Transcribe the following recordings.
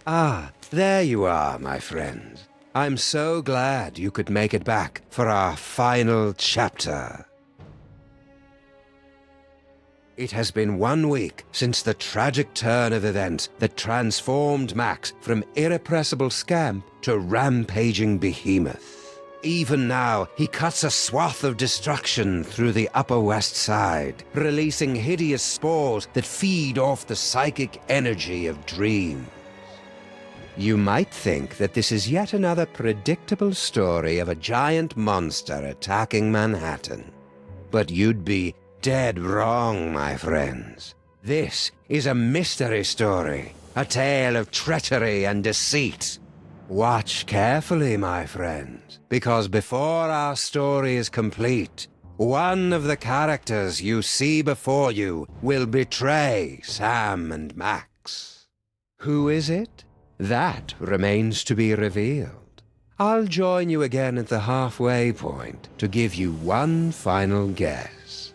Ah, there you are, my friend. I'm so glad you could make it back for our final chapter. It has been 1 week since the tragic turn of events that transformed Max from irrepressible scamp to rampaging behemoth. Even now, he cuts a swath of destruction through the Upper West Side, releasing hideous spores that feed off the psychic energy of dreams. You might think that this is yet another predictable story of a giant monster attacking Manhattan. But you'd be dead wrong, my friends. This is a mystery story, a tale of treachery and deceit. Watch carefully, my friends, because before our story is complete, one of the characters you see before you will betray Sam and Max. Who is it? That remains to be revealed. I'll join you again at the halfway point to give you one final guess.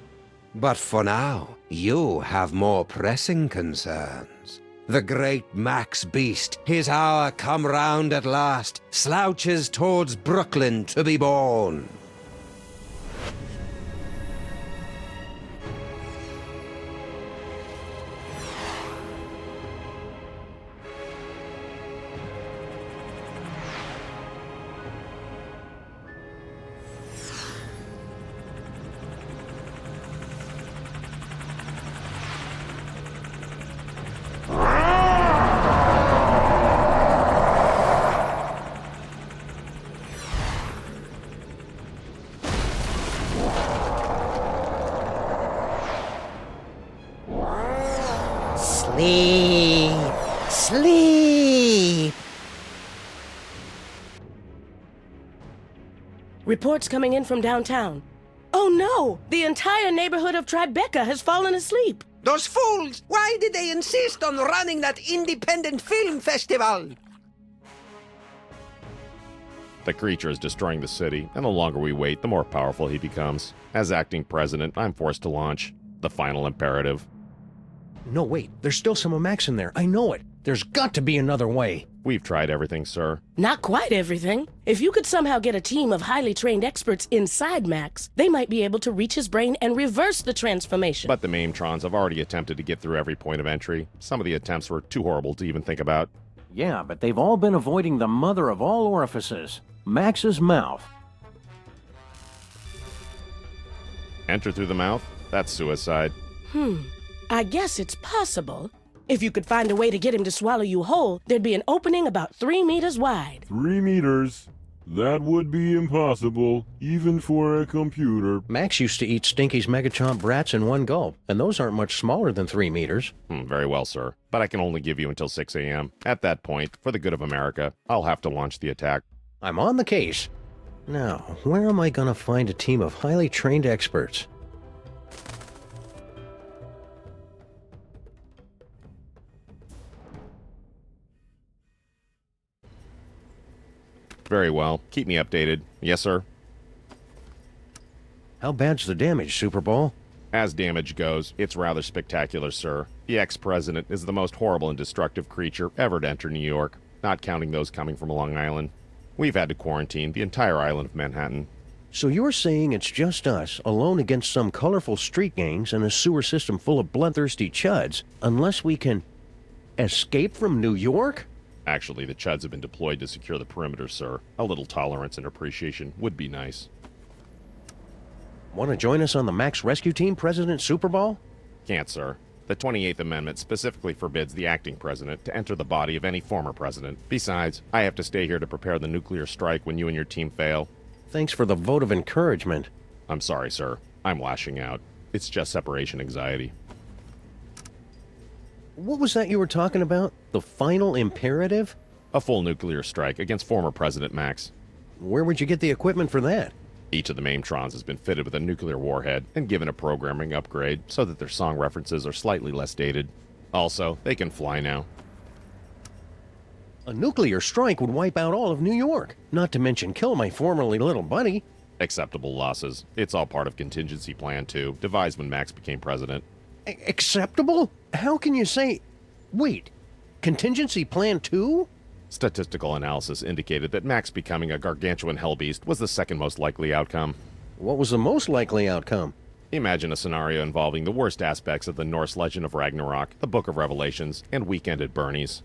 But for now, you have more pressing concerns. The great Max Beast, his hour come round at last, slouches towards Brooklyn to be born. Sleep! Sleep! Reports coming in from downtown. Oh no! The entire neighborhood of Tribeca has fallen asleep. Those fools! Why did they insist on running that independent film festival? The creature is destroying the city, and the longer we wait, the more powerful he becomes. As acting president, I'm forced to launch the final imperative. No, wait. There's still some of Max in there. I know it. There's got to be another way. We've tried everything, sir. Not quite everything. If you could somehow get a team of highly trained experts inside Max, they might be able to reach his brain and reverse the transformation. But the Maimtrons have already attempted to get through every point of entry. Some of the attempts were too horrible to even think about. Yeah, but they've all been avoiding the mother of all orifices, Max's mouth. Enter through the mouth? That's suicide. I guess it's possible. If you could find a way to get him to swallow you whole, there'd be an opening about 3 meters wide. 3 meters? That would be impossible, even for a computer. Max used to eat Stinky's Megachomp brats in one gulp, and those aren't much smaller than 3 meters. Very well, sir. But I can only give you until 6 a.m. At that point, for the good of America, I'll have to launch the attack. I'm on the case. Now, where am I gonna find a team of highly trained experts? Very well. Keep me updated. Yes, sir. How bad's the damage, Super Bowl? As damage goes, it's rather spectacular, sir. The ex-president is the most horrible and destructive creature ever to enter New York, not counting those coming from Long Island. We've had to quarantine the entire island of Manhattan. So you're saying it's just us, alone against some colorful street gangs and a sewer system full of bloodthirsty chuds, unless we can escape from New York? Actually, the Chuds have been deployed to secure the perimeter, sir. A little tolerance and appreciation would be nice. Want to join us on the Max Rescue Team, President Super Bowl? Can't, sir. The 28th Amendment specifically forbids the acting president to enter the body of any former president. Besides, I have to stay here to prepare the nuclear strike when you and your team fail. Thanks for the vote of encouragement. I'm sorry, sir. I'm lashing out. It's just separation anxiety. What was that you were talking about? The final imperative? A full nuclear strike against former President Max. Where would you get the equipment for that? Each of the Maimtrons has been fitted with a nuclear warhead and given a programming upgrade so that their song references are slightly less dated. Also, they can fly now. A nuclear strike would wipe out all of New York, not to mention kill my formerly little buddy. Acceptable losses. It's all part of contingency plan 2, devised when Max became president. Acceptable? How can you say... Wait, Contingency Plan 2? Statistical analysis indicated that Max becoming a gargantuan hellbeast was the second most likely outcome. What was the most likely outcome? Imagine a scenario involving the worst aspects of the Norse legend of Ragnarok, the Book of Revelations, and Weekend at Bernie's.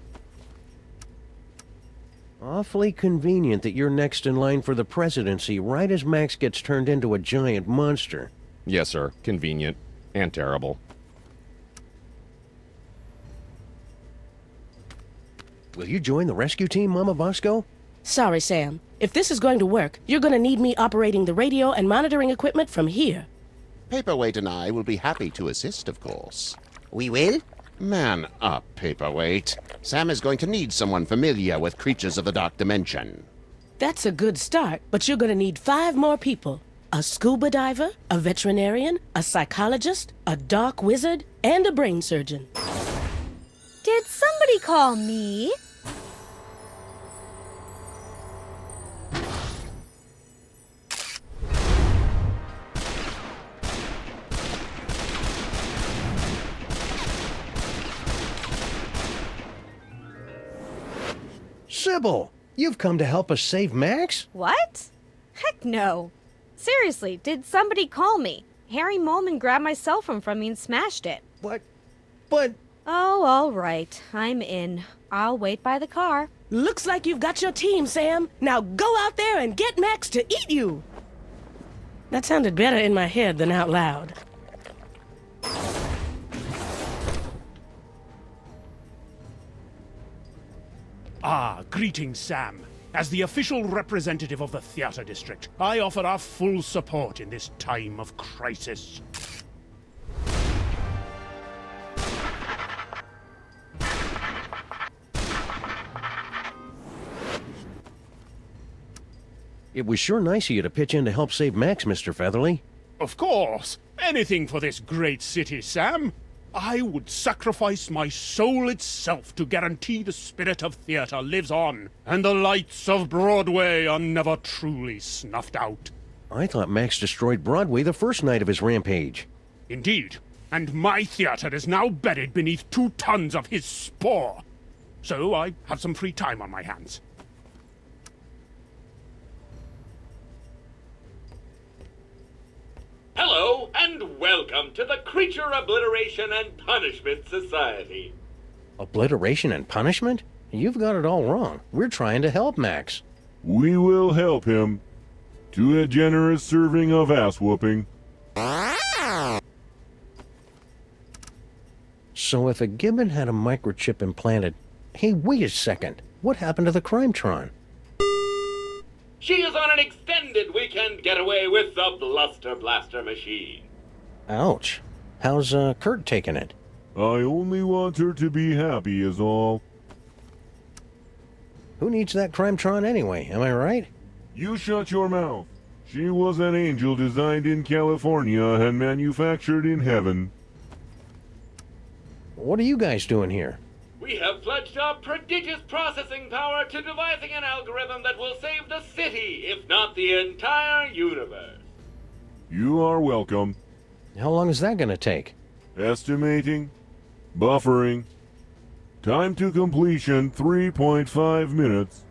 Awfully convenient that you're next in line for the presidency right as Max gets turned into a giant monster. Yes, sir. Convenient. And terrible. Will you join the rescue team, Mama Bosco? Sorry, Sam. If this is going to work, you're going to need me operating the radio and monitoring equipment from here. Paperweight and I will be happy to assist, of course. We will? Man up, Paperweight. Sam is going to need someone familiar with creatures of the dark dimension. That's a good start, but you're going to need 5 more people. A scuba diver, a veterinarian, a psychologist, a dark wizard, and a brain surgeon. Did somebody call me? Sybil, you've come to help us save Max? What? Heck no. Seriously, did somebody call me? Harry Molman grabbed my cell phone from me and smashed it. But... Oh, all right. I'm in. I'll wait by the car. Looks like you've got your team, Sam. Now go out there and get Max to eat you. That sounded better in my head than out loud. Greetings, Sam. As the official representative of the theater district, I offer our full support in this time of crisis. It was sure nice of you to pitch in to help save Max, Mr. Featherly. Of course. Anything for this great city, Sam. I would sacrifice my soul itself to guarantee the spirit of theater lives on, and the lights of Broadway are never truly snuffed out. I thought Max destroyed Broadway the first night of his rampage. Indeed. And my theater is now buried beneath 2 tons of his spore. So I have some free time on my hands. Hello, and welcome to the Creature Obliteration and Punishment Society. Obliteration and punishment? You've got it all wrong. We're trying to help Max. We will help him. To a generous serving of ass-whooping. So if a gibbon had a microchip implanted... Hey, wait a second. What happened to the Crimetron? She is on an extended weekend getaway with the Bluster Blaster machine. Ouch. How's Kurt taking it? I only want her to be happy is all. Who needs that Crimetron anyway, am I right? You shut your mouth. She was an angel designed in California and manufactured in heaven. What are you guys doing here? We have pledged our prodigious processing power to devising an algorithm that will save the city, if not the entire universe. You are welcome. How long is that gonna take? Estimating. Buffering. Time to completion 3.5 minutes.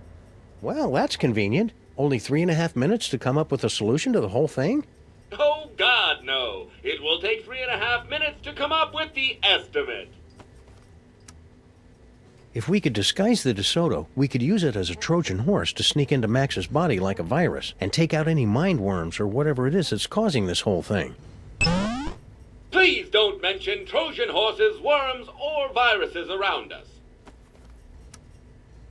Well, that's convenient. Only 3.5 minutes to come up with a solution to the whole thing? Oh, God, no. It will take 3.5 minutes to come up with the estimate. If we could disguise the DeSoto, we could use it as a Trojan horse to sneak into Max's body like a virus and take out any mind worms or whatever it is that's causing this whole thing. Please don't mention Trojan horses, worms, or viruses around us.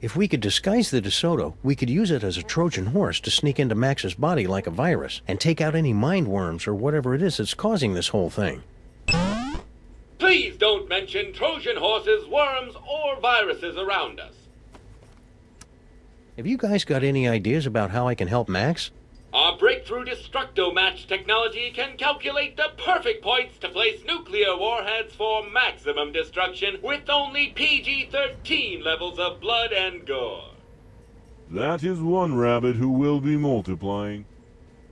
If we could disguise the DeSoto, we could use it as a Trojan horse to sneak into Max's body like a virus and take out any mind worms or whatever it is that's causing this whole thing. Please don't mention Trojan horses, worms, or viruses around us. Have you guys got any ideas about how I can help Max? Our breakthrough Destructo-Match technology can calculate the perfect points to place nuclear warheads for maximum destruction with only PG-13 levels of blood and gore. That is one rabbit who will be multiplying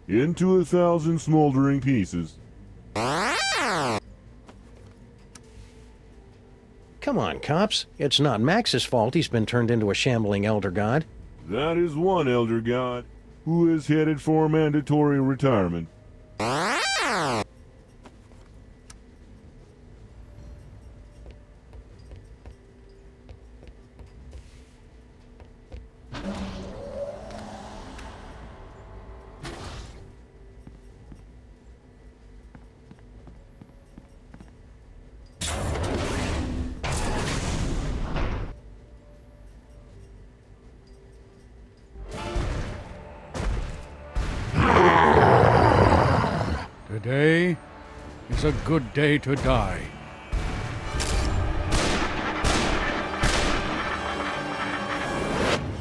into 1,000 smoldering Come on, cops. It's not Max's fault he's been turned into a shambling elder god. That is one elder god who is headed for mandatory retirement. Today is a good day to die.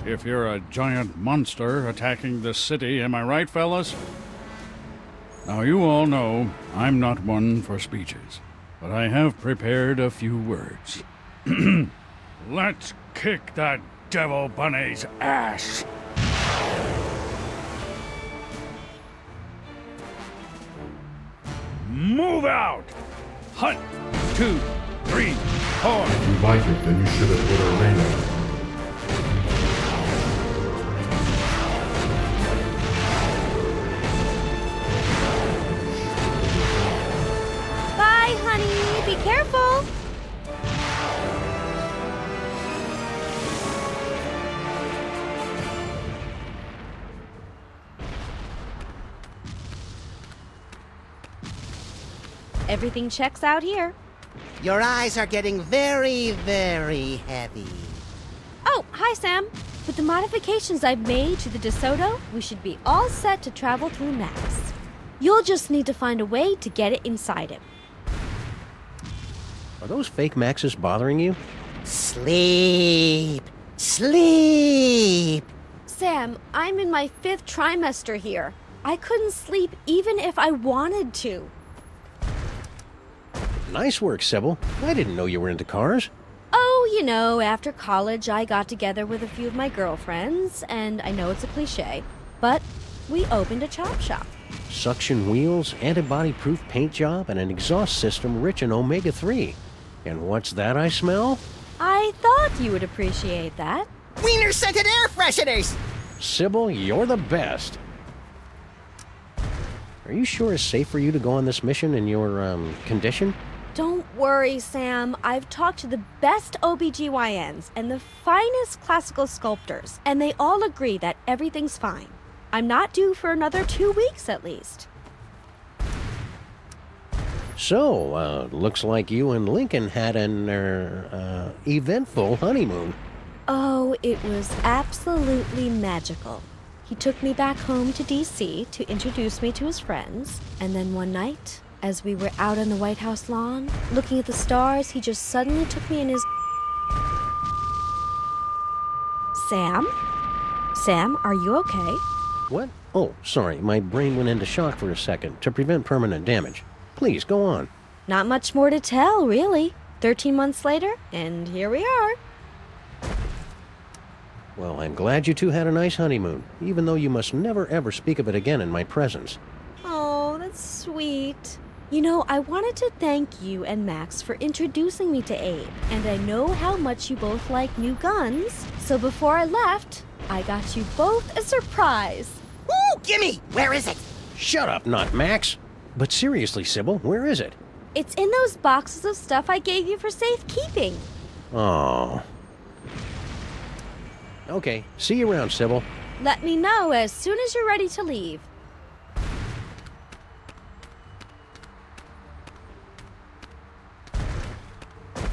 If you're a giant monster attacking the city, am I right, fellas? Now, you all know I'm not one for speeches, but I have prepared a few words. Let's kick that devil bunny's ass! Move out! Hunt! 2, 3, 4. If you like it, then you should have put a ring on it. Bye, honey. Be careful. Everything checks out here. Your eyes are getting very, very heavy. Oh, hi, Sam. With the modifications I've made to the DeSoto, we should be all set to travel through Max. You'll just need to find a way to get it inside him. Are those fake Maxes bothering you? Sleep. Sleep. Sam, I'm in my 5th trimester here. I couldn't sleep even if I wanted to. Nice work, Sybil. I didn't know you were into cars. Oh, you know, after college, I got together with a few of my girlfriends, and I know it's a cliche, but we opened a chop shop. Suction wheels, antibody-proof paint job, and an exhaust system rich in omega-3. And what's that I smell? I thought you would appreciate that. Wiener-scented air fresheners! Sybil, you're the best. Are you sure it's safe for you to go on this mission in your, condition? Don't worry, Sam. I've talked to the best OBGYNs and the finest classical sculptors, and they all agree that everything's fine. I'm not due for another 2 weeks at least. So, looks like you and Lincoln had an, eventful honeymoon. Oh, it was absolutely magical. He took me back home to D.C. to introduce me to his friends, and then one night, as we were out on the White House lawn, looking at the stars, he just suddenly took me in his... Sam? Sam, are you okay? What? Oh, sorry, my brain went into shock for a second to prevent permanent damage. Please, go on. Not much more to tell, really. 13 months later, and here we are. Well, I'm glad you two had a nice honeymoon, even though you must never ever speak of it again in my presence. Oh, that's sweet. You know, I wanted to thank you and Max for introducing me to Abe, and I know how much you both like new guns, so before I left, I got you both a surprise. Ooh, gimme! Where is it? Shut up, not Max. But seriously, Sybil, where is it? It's in those boxes of stuff I gave you for safekeeping. Oh. Okay, see you around, Sybil. Let me know as soon as you're ready to leave.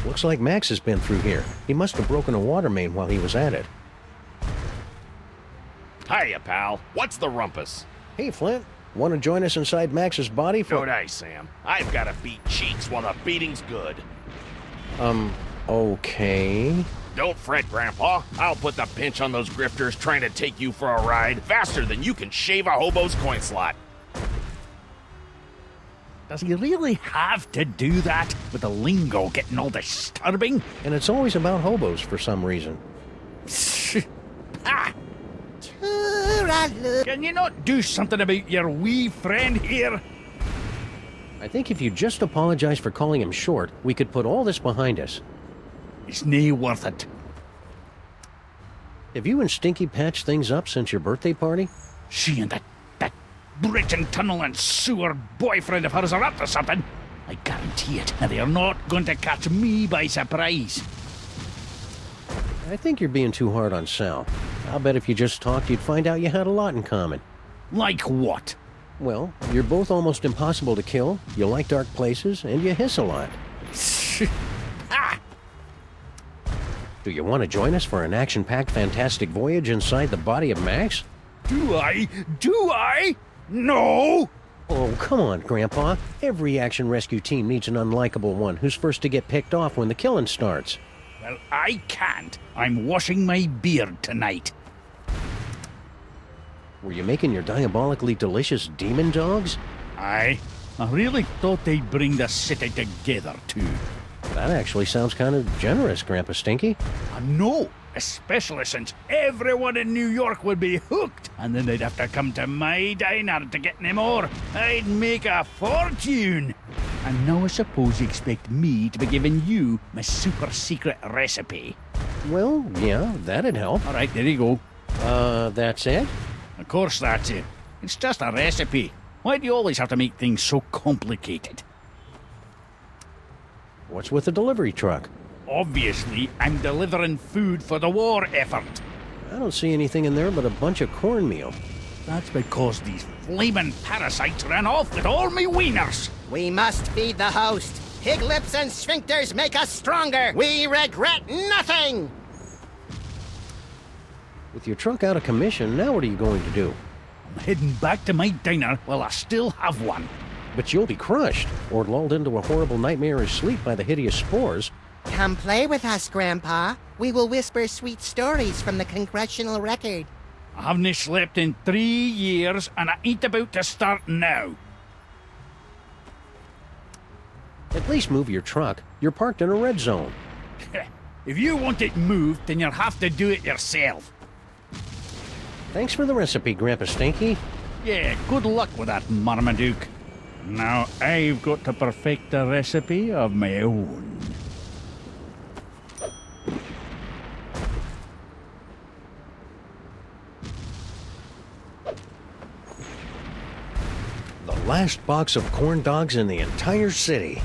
Looks like Max has been through here. He must have broken a water main while he was at it. Hiya, pal. What's the rumpus? Hey, Flint. Want to join us inside Max's body for... No dice, Sam. I've got to beat cheeks while the beating's good. Okay. Don't fret, Grandpa. I'll put the pinch on those grifters trying to take you for a ride faster than you can shave a hobo's coin slot. Does he really have to do that with the lingo getting all disturbing? And it's always about hobos for some reason. Ah! Can you not do something about your wee friend here? I think if you just apologize for calling him short, we could put all this behind us. It's nae worth it. Have you and Stinky patched things up since your birthday party? She and that bridge and tunnel and sewer boyfriend of hers are up to something. I guarantee it, and they are not going to catch me by surprise. I think you're being too hard on Sal. I'll bet if you just talked, you'd find out you had a lot in common. Like what? Well, you're both almost impossible to kill, you like dark places, and you hiss a lot. Ah! Do you want to join us for an action-packed fantastic voyage inside the body of Max? Do I? Do I? No! Oh, come on, Grandpa. Every action rescue team needs an unlikable one who's first to get picked off when the killing starts. Well, I can't. I'm washing my beard tonight. Were you making your diabolically delicious demon dogs? I really thought they'd bring the city together, too. That actually sounds kind of generous, Grandpa Stinky. I know, especially since everyone in New York would be hooked, and then they'd have to come to my diner to get any more. I'd make a fortune. And now I suppose you expect me to be giving you my super secret recipe. Well, yeah, that'd help. All right, there you go. That's it? Of course that's it. It's just a recipe. Why do you always have to make things so complicated? What's with the delivery truck? Obviously, I'm delivering food for the war effort. I don't see anything in there but a bunch of cornmeal. That's because these flaming parasites ran off with all me wieners. We must feed the host. Pig lips and sphincters make us stronger. We regret nothing. With your truck out of commission, now what are you going to do? I'm heading back to my diner while I still have one. But you'll be crushed, or lulled into a horrible nightmarish sleep by the hideous spores. Come play with us, Grandpa. We will whisper sweet stories from the congressional record. I haven't slept in 3 years, and I ain't about to start now. At least move your truck. You're parked in a red zone. If you want it moved, then you'll have to do it yourself. Thanks for the recipe, Grandpa Stinky. Yeah, good luck with that, Marmaduke. Now I've got to perfect a recipe of my own. The last box of corn dogs in the entire city.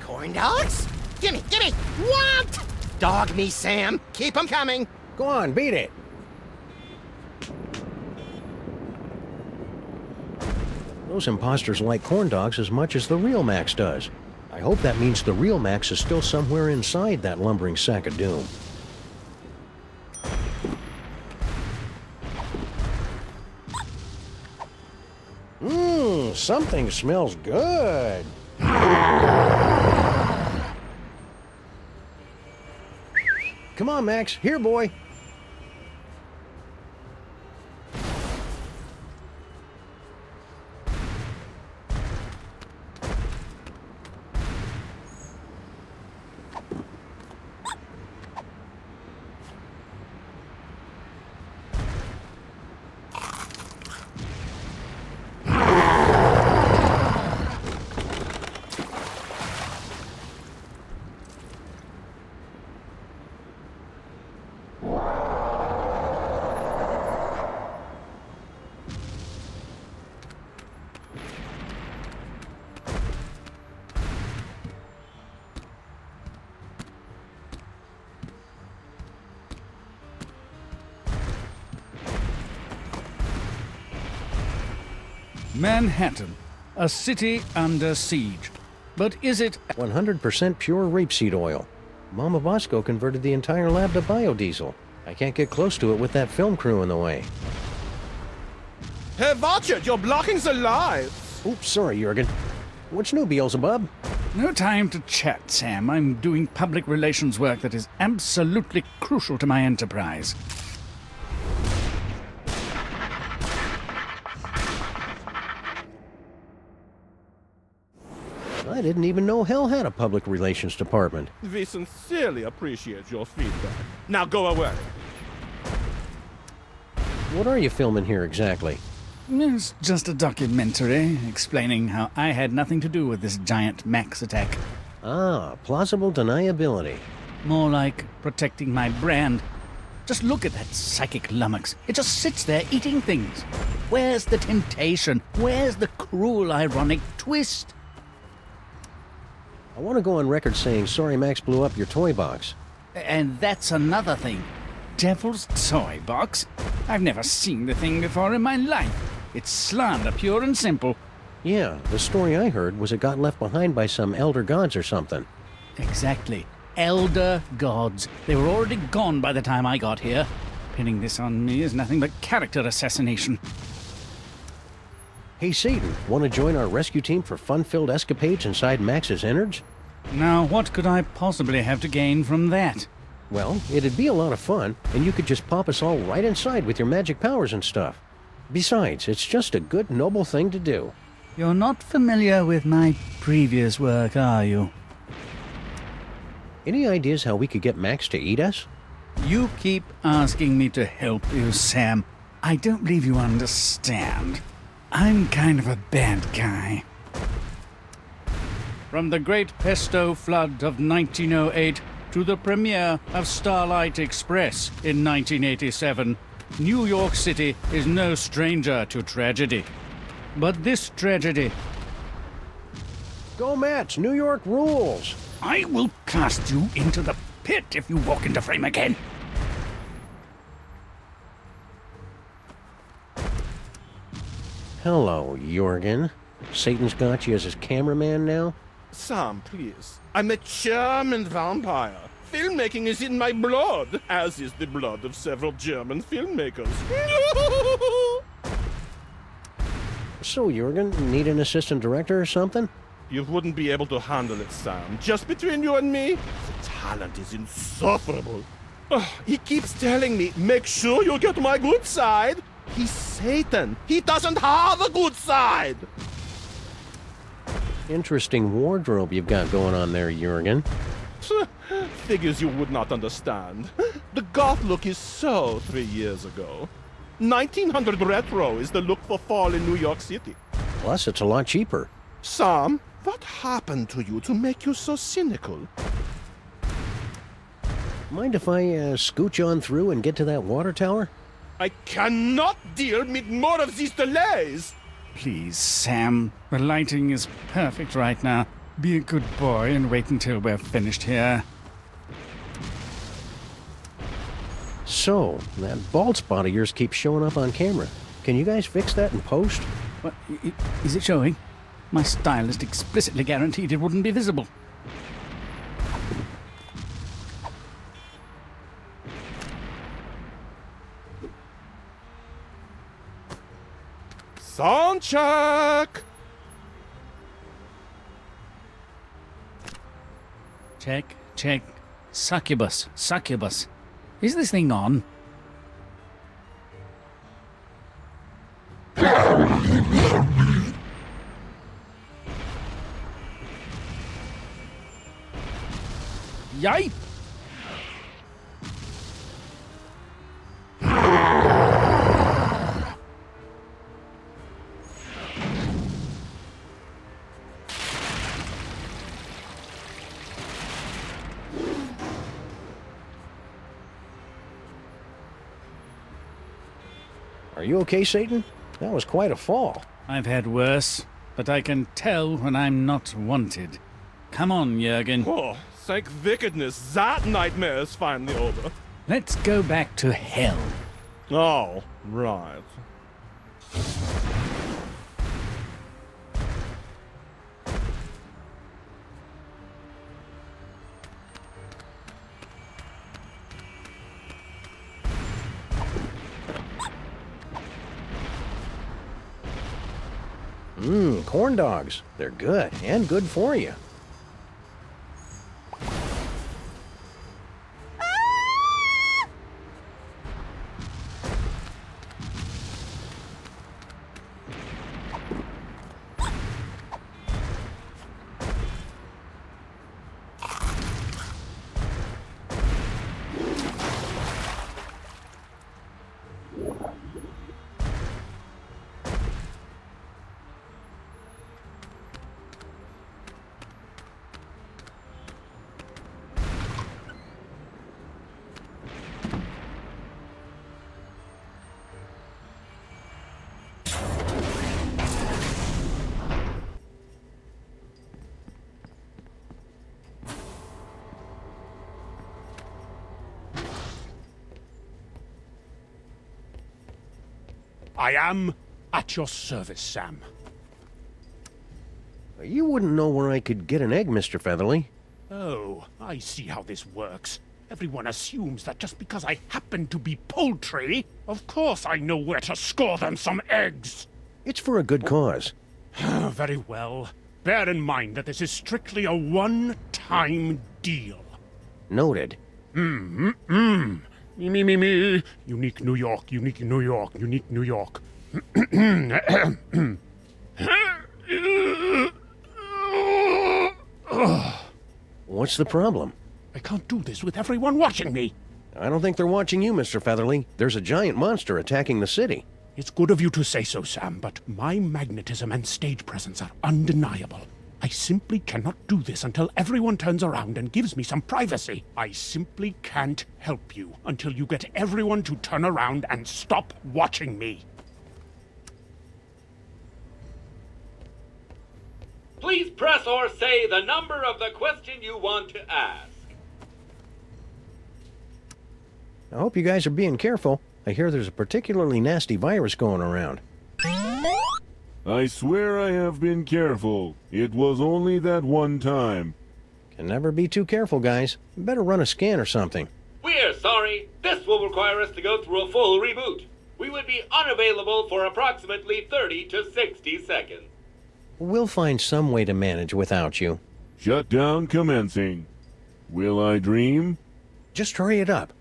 Corn dogs? Gimme! What? Dog me, Sam. Keep 'em coming. Go on, beat it. Those imposters like corn dogs as much as the real Max does. I hope that means the real Max is still somewhere inside that lumbering sack of doom. Something smells good. Come on, Max. Here, boy. Manhattan, a city under siege. But is it 100% pure rapeseed oil? Mama Bosco converted the entire lab to biodiesel. I can't get close to it with that film crew in the way. Hey, watch it! You're blocking the light! Oops, sorry, Jurgen. What's new, Beelzebub? No time to chat, Sam. I'm doing public relations work that is absolutely crucial to my enterprise. I didn't even know hell had a public relations department. We sincerely appreciate your feedback. Now go away. What are you filming here exactly? It's just a documentary explaining how I had nothing to do with this giant Max attack. Ah, plausible deniability. More like protecting my brand. Just look at that psychic lummox. It just sits there eating things. Where's the temptation? Where's the cruel, ironic twist? I want to go on record saying sorry Max blew up your toy box. And that's another thing. Devil's toy box? I've never seen the thing before in my life. It's slander, pure and simple. Yeah, the story I heard was it got left behind by some elder gods or something. Exactly. Elder gods. They were already gone by the time I got here. Pinning this on me is nothing but character assassination. Hey, Satan, want to join our rescue team for fun-filled escapades inside Max's innards? Now, what could I possibly have to gain from that? Well, it'd be a lot of fun, and you could just pop us all right inside with your magic powers and stuff. Besides, it's just a good, noble thing to do. You're not familiar with my previous work, are you? Any ideas how we could get Max to eat us? You keep asking me to help you, Sam. I don't believe you understand. I'm kind of a bad guy. From the Great Pesto Flood of 1908 to the premiere of Starlight Express in 1987, New York City is no stranger to tragedy. But this tragedy... Go Mets! New York rules! I will cast you into the pit if you walk into frame again. Hello, Jorgen. Satan's got you as his cameraman now? Sam, please. I'm a German vampire. Filmmaking is in my blood, as is the blood of several German filmmakers. So, Jorgen, need an assistant director or something? You wouldn't be able to handle it, Sam. Just between you and me, the talent is insufferable. He keeps telling me, make sure you get my good side. He's Satan. He doesn't have a good side. Interesting wardrobe you've got going on there, Jorgen. Figures you would not understand. The goth look is so 3 years ago. 1900 retro is the look for fall in New York City. Plus, it's a lot cheaper. Sam, what happened to you to make you so cynical? Mind if I scooch on through and get to that water tower? I cannot deal with more of these delays! Please, Sam. The lighting is perfect right now. Be a good boy and wait until we're finished here. So, that bald spot of yours keeps showing up on camera. Can you guys fix that in post? What? Is it showing? My stylist explicitly guaranteed it wouldn't be visible. Sound check! Check, check. Succubus, succubus. Is this thing on? Yipe! Are you okay, Satan? That was quite a fall. I've had worse, but I can tell when I'm not wanted. Come on, Jurgen. Oh, thank wickedness, that nightmare is finally over. Let's go back to hell. Oh, right. Corn dogs. They're good, and good for you. I am at your service, Sam. You wouldn't know where I could get an egg, Mr. Featherly. Oh, I see how this works. Everyone assumes that just because I happen to be poultry, of course I know where to score them some eggs. It's for a good cause. Very well. Bear in mind that this is strictly a one-time deal. Noted. Me. Unique New York, unique New York, unique New York. What's the problem? I can't do this with everyone watching me. I don't think they're watching you, Mr. Featherly. There's a giant monster attacking the city. It's good of you to say so, Sam, but my magnetism and stage presence are undeniable. I simply cannot do this until everyone turns around and gives me some privacy. I simply can't help you until you get everyone to turn around and stop watching me. Please press or say the number of the question you want to ask. I hope you guys are being careful. I hear there's a particularly nasty virus going around. I swear I have been careful. It was only that one time. Can never be too careful, guys. Better run a scan or something. We're sorry. This will require us to go through a full reboot. We would be unavailable for approximately 30 to 60 seconds. We'll find some way to manage without you. Shutdown commencing. Will I dream? Just hurry it up.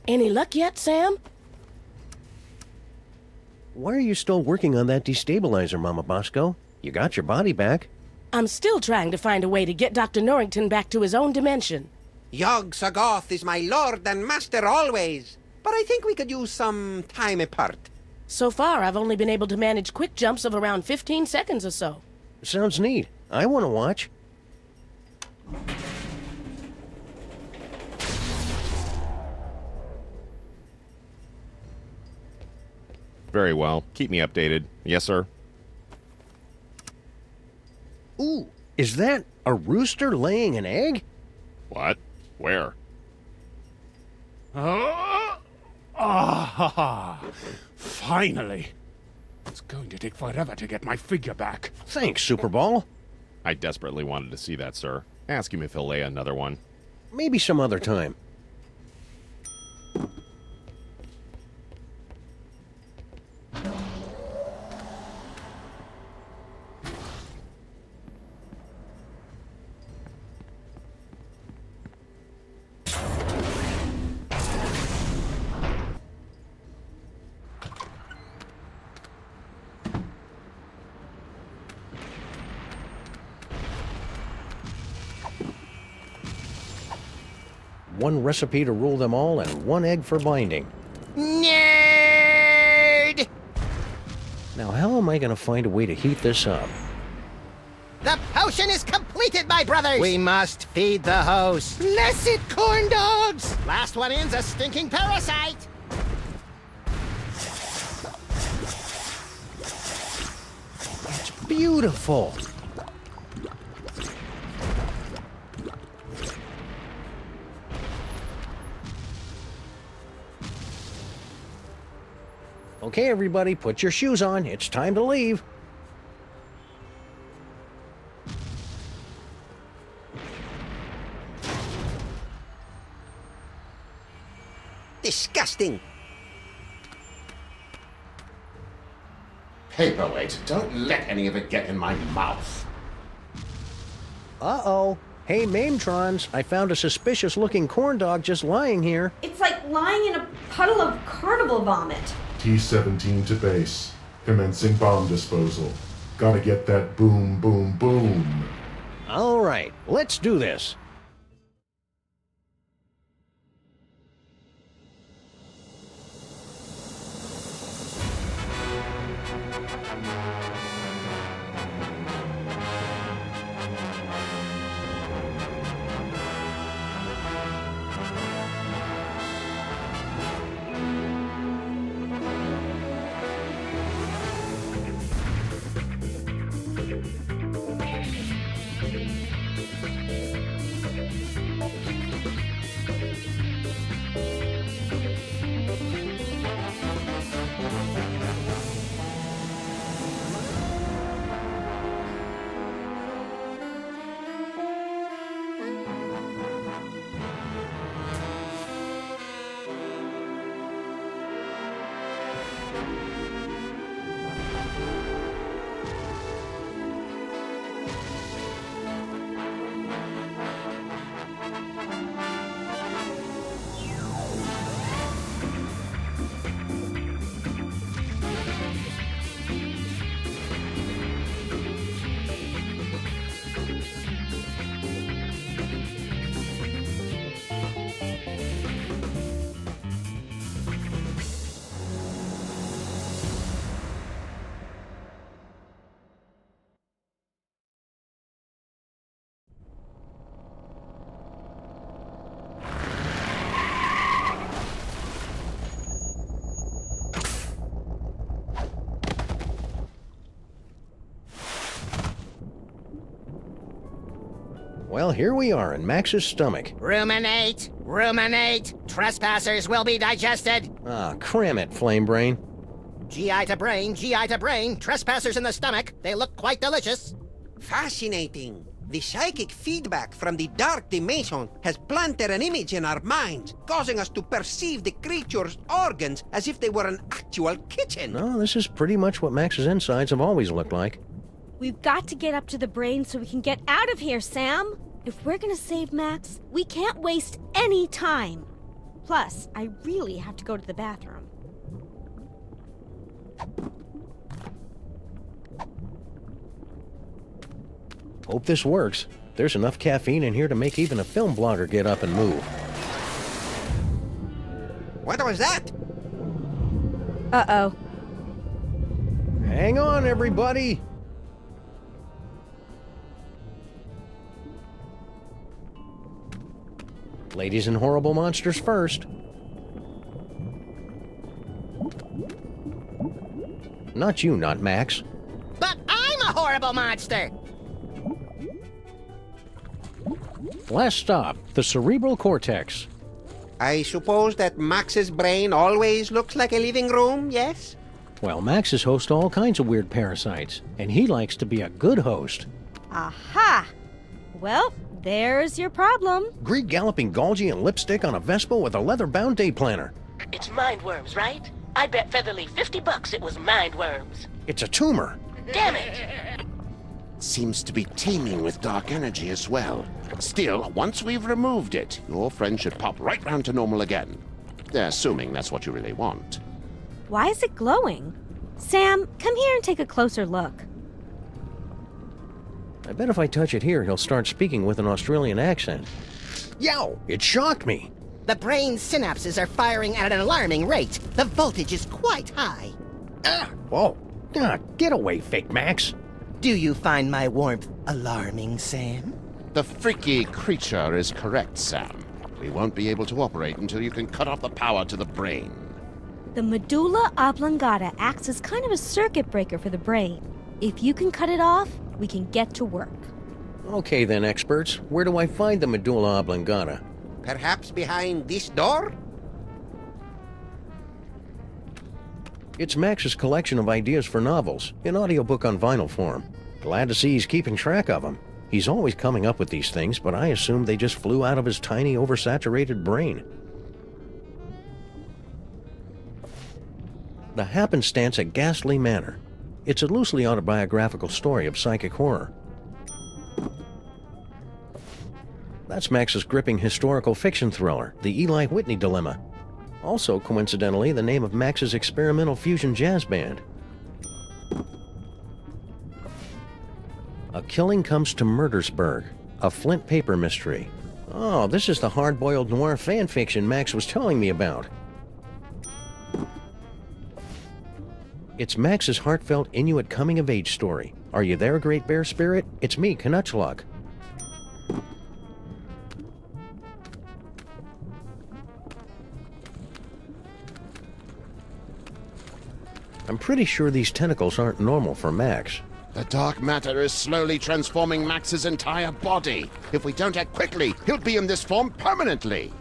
Any luck yet, Sam? Why are you still working on that destabilizer, Mama Bosco? You got your body back. I'm still trying to find a way to get Dr. Norrington back to his own dimension. Yog Sagoth is my lord and master always, but I think we could use some time apart. So far, I've only been able to manage quick jumps of around 15 seconds or so. Sounds neat. I want to watch. Very well. Keep me updated. Yes, sir. Ooh, is that a rooster laying an egg? What? Where? Finally. It's going to take forever to get my figure back. Thanks, Superball. I desperately wanted to see that, sir. Ask him if he'll lay another one. Maybe some other time. One recipe to rule them all and one egg for binding. Nerd! Now, how am I going to find a way to heat this up? The potion is completed, my brothers! We must feed the host. Blessed corn dogs! Last one in's a stinking parasite! It's beautiful! Okay, everybody, put your shoes on. It's time to leave. Disgusting. Paperweight, don't let any of it get in my mouth. Uh-oh. Hey, Mametrons, I found a suspicious-looking corn dog just lying here. It's like lying in a puddle of carnival vomit. T-17 to base. Commencing bomb disposal. Gotta get that boom, boom, boom. All right, let's do this. Well, here we are in Max's stomach. Ruminate! Ruminate! Trespassers will be digested! Ah, cram it, Flame Brain. GI to brain, GI to brain. Trespassers in the stomach. They look quite delicious. Fascinating. The psychic feedback from the dark dimension has planted an image in our minds, causing us to perceive the creature's organs as if they were an actual kitchen. No, this is pretty much what Max's insides have always looked like. We've got to get up to the brain so we can get out of here, Sam. If we're gonna save Max, we can't waste any time. Plus, I really have to go to the bathroom. Hope this works. There's enough caffeine in here to make even a film blogger get up and move. What was that? Uh-oh. Hang on, everybody! Ladies and horrible monsters first. Not you, not Max. But I'm a horrible monster! Last stop, the cerebral cortex. I suppose that Max's brain always looks like a living room, yes? Well, Max is host to all kinds of weird parasites, and he likes to be a good host. Aha! Well, there's your problem. Greek galloping Golgi and lipstick on a Vespa with a leather-bound day planner. It's mind worms, right? I bet Featherly $50 it was mind worms. It's a tumor. Damn it! Seems to be teeming with dark energy as well. Still, once we've removed it, your friend should pop right round to normal again. Assuming that's what you really want. Why is it glowing? Sam, come here and take a closer look. I bet if I touch it here, he'll start speaking with an Australian accent. Yow! It shocked me! The brain synapses are firing at an alarming rate. The voltage is quite high. Whoa! Get away, fake Max! Do you find my warmth alarming, Sam? The freaky creature is correct, Sam. We won't be able to operate until you can cut off the power to the brain. The medulla oblongata acts as kind of a circuit breaker for the brain. If you can cut it off, we can get to work. Okay then, experts. Where do I find the medulla oblongata? Perhaps behind this door? It's Max's collection of ideas for novels, in audiobook on vinyl form. Glad to see he's keeping track of them. He's always coming up with these things, but I assumed they just flew out of his tiny, oversaturated brain. The Happenstance at Ghastly Manor. It's a loosely autobiographical story of psychic horror. That's Max's gripping historical fiction thriller, The Eli Whitney Dilemma. Also, coincidentally, the name of Max's experimental fusion jazz band. A Killing Comes to Murdersburg, a Flint paper mystery. Oh, this is the hard-boiled noir fan fiction Max was telling me about. It's Max's heartfelt Inuit coming-of-age story. Are you there, Great Bear Spirit? It's me, Canuchlug. I'm pretty sure these tentacles aren't normal for Max. The dark matter is slowly transforming Max's entire body. If we don't act quickly, he'll be in this form permanently.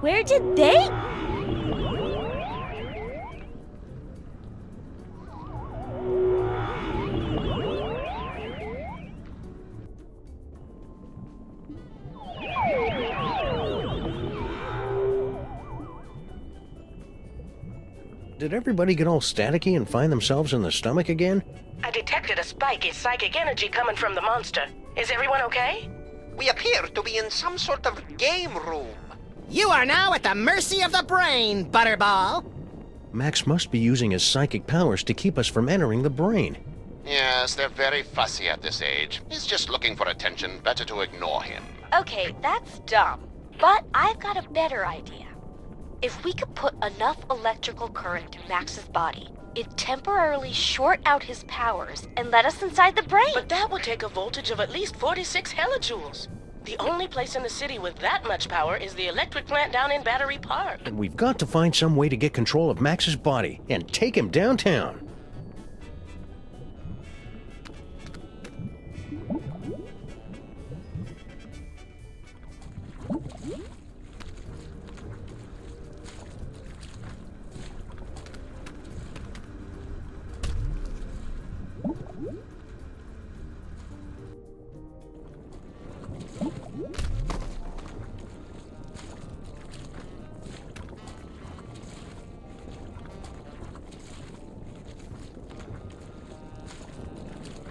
Where did they? Did everybody get all staticky and find themselves in the stomach again? I detected a spike in psychic energy coming from the monster. Is everyone okay? We appear to be in some sort of game room. You are now at the mercy of the brain, Butterball. Max must be using his psychic powers to keep us from entering the brain. Yes, they're very fussy at this age. He's just looking for attention. Better to ignore him. Okay, that's dumb. But I've got a better idea. If we could put enough electrical current in Max's body, it'd temporarily short out his powers and let us inside the brain. But that would take a voltage of at least 46 hellijoules. The only place in the city with that much power is the electric plant down in Battery Park. And we've got to find some way to get control of Max's body and take him downtown.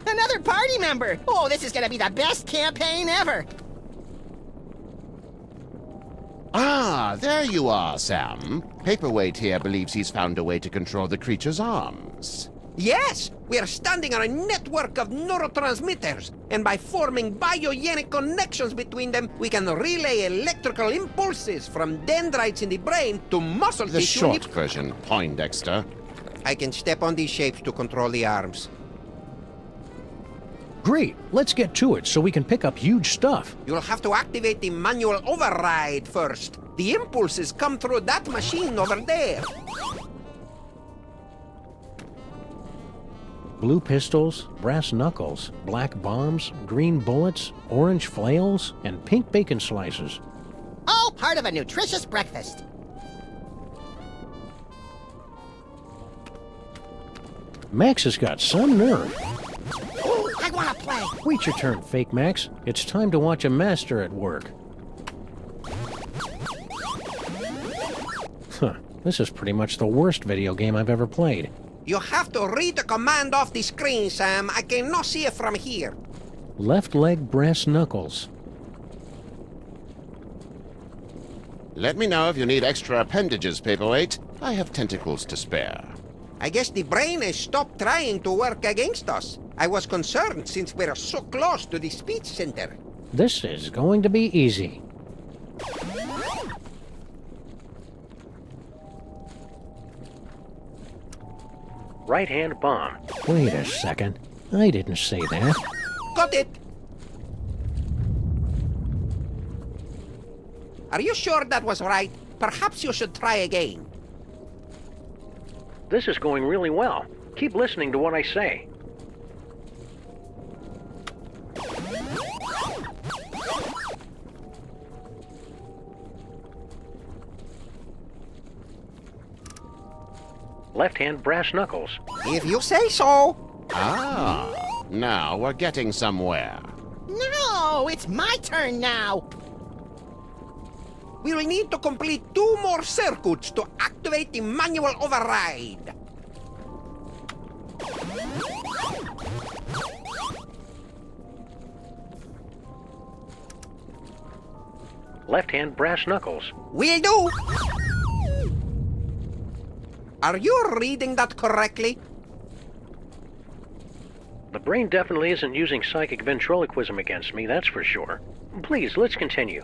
Another party member! Oh, this is gonna be the best campaign ever! Ah, there you are, Sam. Paperweight here believes he's found a way to control the creature's arms. Yes, we are standing on a network of neurotransmitters, and by forming biogenic connections between them, we can relay electrical impulses from dendrites in the brain to muscle The tissue. short version, Poindexter. I can step on these shapes to control the arms. Great, let's get to it so we can pick up huge stuff. You'll have to activate the manual override first. The impulses come through that machine over there. Blue pistols, brass knuckles, black bombs, green bullets, orange flails, and pink bacon slices. All part of a nutritious breakfast. Max has got some nerve. Ooh, I wanna play! Wait your turn, Fake Max. It's time to watch a master at work. Huh, this is pretty much the worst video game I've ever played. You have to read the command off the screen, Sam. I cannot see it from here. Left leg brass knuckles. Let me know if you need extra appendages, Paperweight. I have tentacles to spare. I guess the brain has stopped trying to work against us. I was concerned since we're so close to the speech center. This is going to be easy. Right-hand bomb. Wait a second. I didn't say that. Got it! Are you sure that was right? Perhaps you should try again. This is going really well. Keep listening to what I say. Left-hand brass knuckles. If you say so. Ah, now we're getting somewhere. No, it's my turn now! We will need to complete 2 more circuits to activate the manual override. Left-hand brass knuckles. Will do! Are you reading that correctly? The brain definitely isn't using psychic ventriloquism against me, that's for sure. Please, let's continue.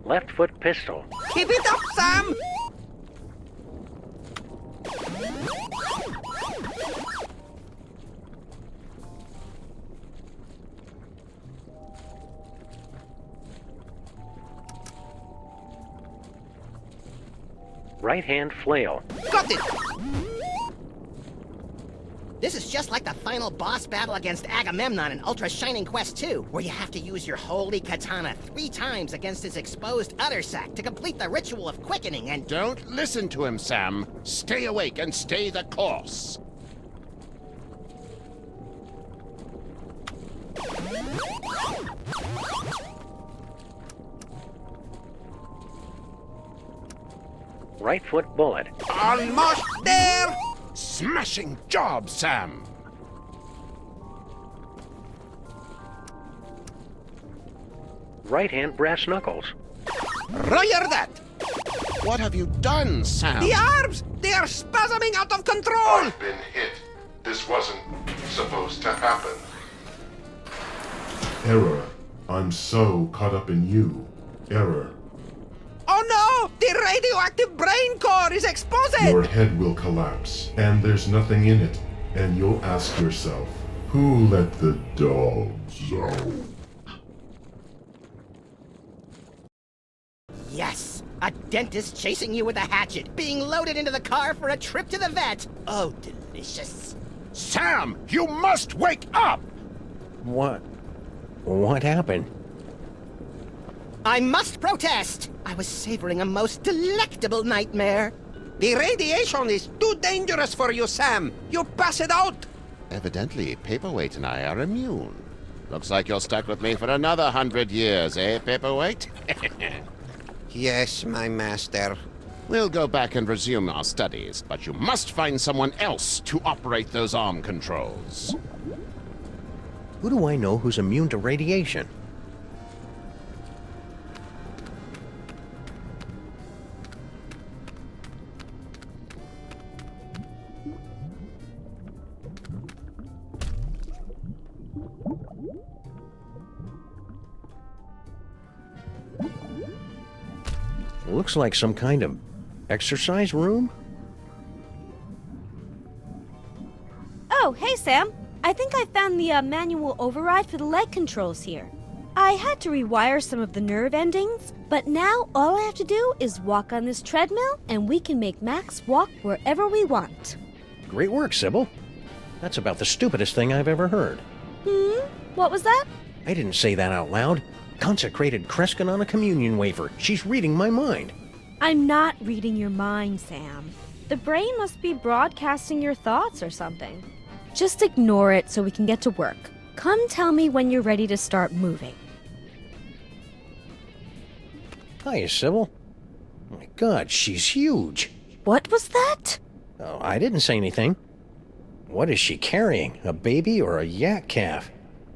Left foot pistol. Keep it up, Sam! Right-hand flail. Got it! This is just like the final boss battle against Agamemnon in Ultra Shining Quest 2, where you have to use your holy katana 3 times against his exposed udder sac to complete the ritual of quickening and— Don't listen to him, Sam. Stay awake and stay the course. Right foot bullet. Almost there! Smashing job, Sam! Right-hand brass knuckles. Roger that! What have you done, Sam? The arms! They are spasming out of control! I've been hit. This wasn't supposed to happen. Error. I'm so caught up in you. Error. Oh No! The radioactive brain core is exposed! Your head will collapse, and there's nothing in it. And you'll ask yourself, who let the dogs out? Yes! A dentist chasing you with a hatchet, being loaded into the car for a trip to the vet! Oh, delicious. Sam, you must wake up! What? What happened? I must protest! I was savoring a most delectable nightmare. The radiation is too dangerous for you, Sam. You pass it out. Evidently, Paperweight and I are immune. Looks like you're stuck with me for another 100 years, eh, Paperweight? Yes, my master. We'll go back and resume our studies, but you must find someone else to operate those arm controls. Who do I know who's immune to radiation? Looks like some kind of exercise room? Oh, hey, Sam. I think I found the manual override for the leg controls here. I had to rewire some of the nerve endings, but now all I have to do is walk on this treadmill and we can make Max walk wherever we want. Great work, Sybil. That's about the stupidest thing I've ever heard. What was that? I didn't say that out loud. Consecrated Kreskin on a communion wafer. She's reading my mind. I'm not reading your mind, Sam. The brain must be broadcasting your thoughts or something. Just ignore it so we can get to work. Come tell me when you're ready to start moving. Hiya, Sybil. Oh my God, she's huge. What was that? Oh, I didn't say anything. What is she carrying? A baby or a yak calf?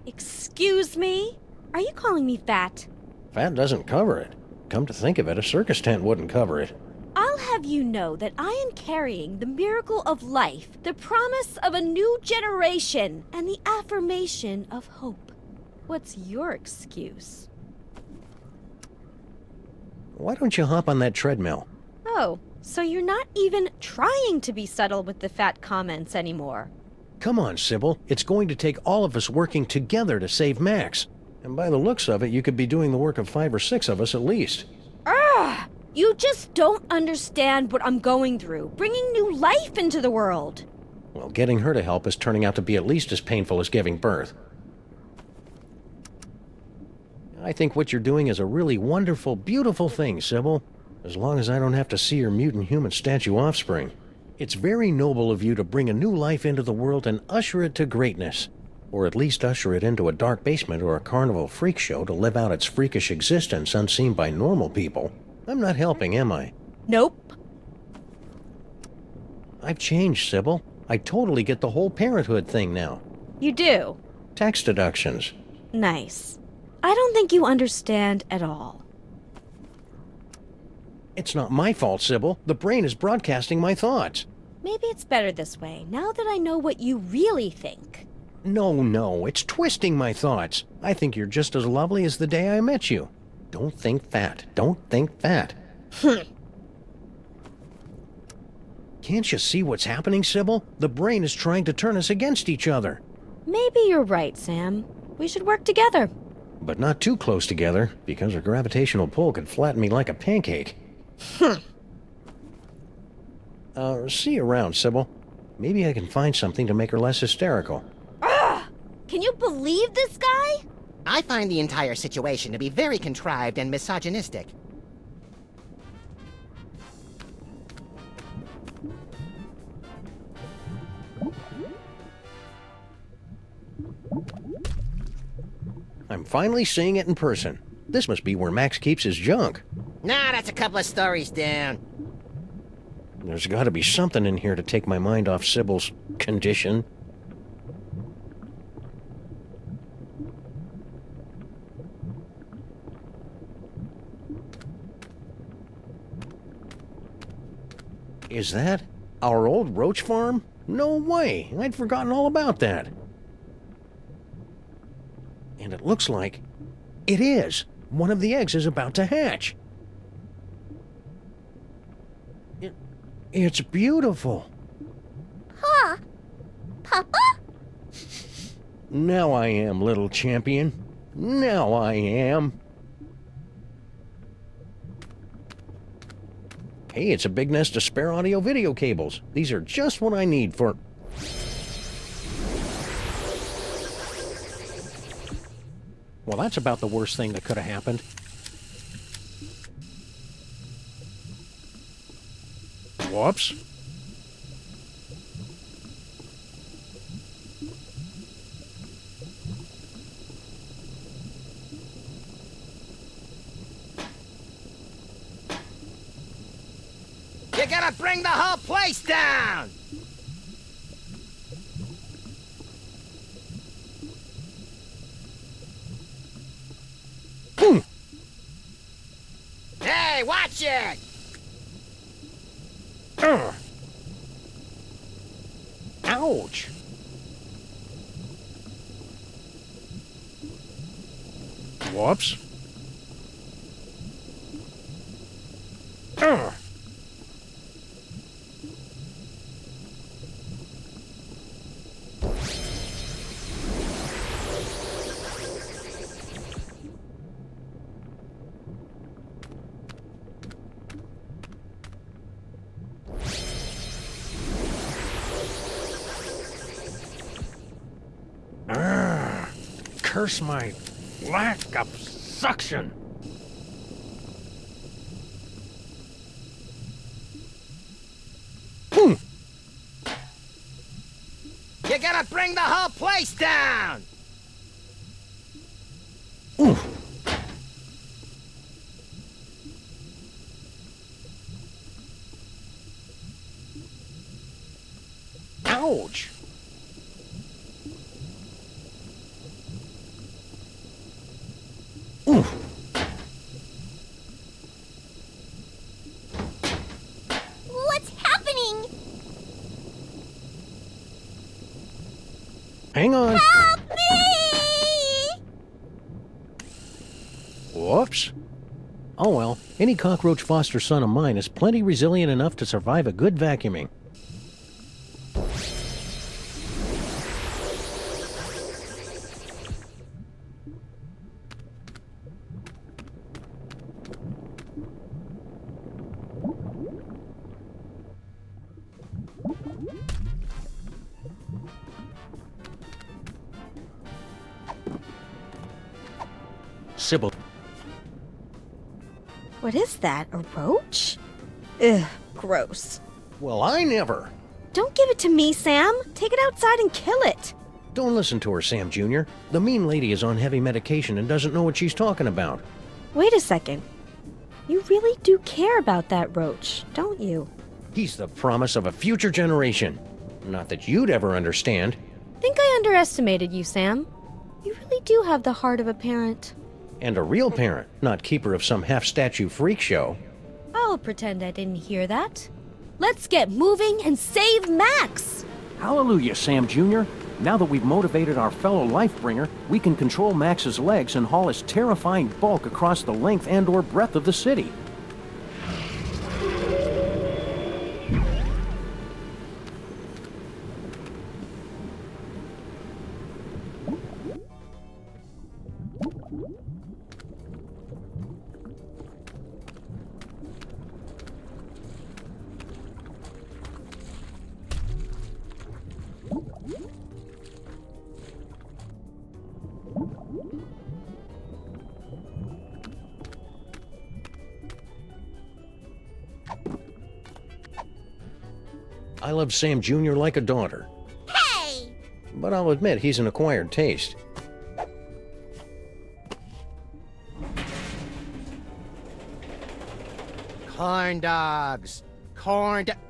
Excuse me? Are you calling me fat? Fat doesn't cover it. Come to think of it, a circus tent wouldn't cover it. I'll have you know that I am carrying the miracle of life, the promise of a new generation, and the affirmation of hope. What's your excuse? Why don't you hop on that treadmill? Oh, so you're not even trying to be subtle with the fat comments anymore. Come on, Sybil. It's going to take all of us working together to save Max. And by the looks of it, you could be doing the work of 5 or 6 of us at least. Ah! You just don't understand what I'm going through, bringing new life into the world. Well, getting her to help is turning out to be at least as painful as giving birth. I think what you're doing is a really wonderful, beautiful thing, Sybil. As long as I don't have to see your mutant human statue offspring. It's very noble of you to bring a new life into the world and usher it to greatness. Or at least usher it into a dark basement or a carnival freak show to live out its freakish existence unseen by normal people. I'm not helping, am I? Nope. I've changed, Sybil. I totally get the whole parenthood thing now. You do? Tax deductions. Nice. I don't think you understand at all. It's not my fault, Sybil. The brain is broadcasting my thoughts. Maybe it's better this way, now that I know what you really think. No, it's twisting my thoughts. I think you're just as lovely as the day I met you. Don't think fat. Don't think fat. Can't you see what's happening, Sybil? The brain is trying to turn us against each other. Maybe you're right, Sam. We should work together. But not too close together, because her gravitational pull could flatten me like a pancake. See you around, Sybil. Maybe I can find something to make her less hysterical. Can you believe this guy? I find the entire situation to be very contrived and misogynistic. I'm finally seeing it in person. This must be where Max keeps his junk. Nah, that's a couple of stories down. There's got to be something in here to take my mind off Sybil's condition. Is that our old roach farm? No way! I'd forgotten all about that. And it looks like it is. One of the eggs is about to hatch. It's beautiful. Pa? Papa? Now I am, little champion. Now I am. Hey, it's a big nest of spare audio-video cables. These are just what I need for... Well, that's about the worst thing that could have happened. Whoops. You gotta bring the whole place down! Hey, watch it! Ouch! Whoops. Curse my lack of suction. You gotta bring the whole place down! Ouch! What's happening? Hang on. Help me! Whoops. Oh well, any cockroach foster son of mine is plenty resilient enough to survive a good vacuuming. Sybil. What is that? A roach? Ugh, gross. Well, I never. Don't give it to me, Sam. Take it outside and kill it. Don't listen to her, Sam Jr. The mean lady is on heavy medication and doesn't know what she's talking about. Wait a second. You really do care about that roach, don't you? He's the promise of a future generation. Not that you'd ever understand. Think I underestimated you, Sam. You really do have the heart of a parent. And a real parent, not keeper of some half-statue freak show. I'll pretend I didn't hear that. Let's get moving and save Max! Hallelujah, Sam Jr. Now that we've motivated our fellow Lifebringer, we can control Max's legs and haul his terrifying bulk across the length and/or breadth of the city. I love Sam Jr. like a daughter. Hey! But I'll admit he's an acquired taste. Corn dogs.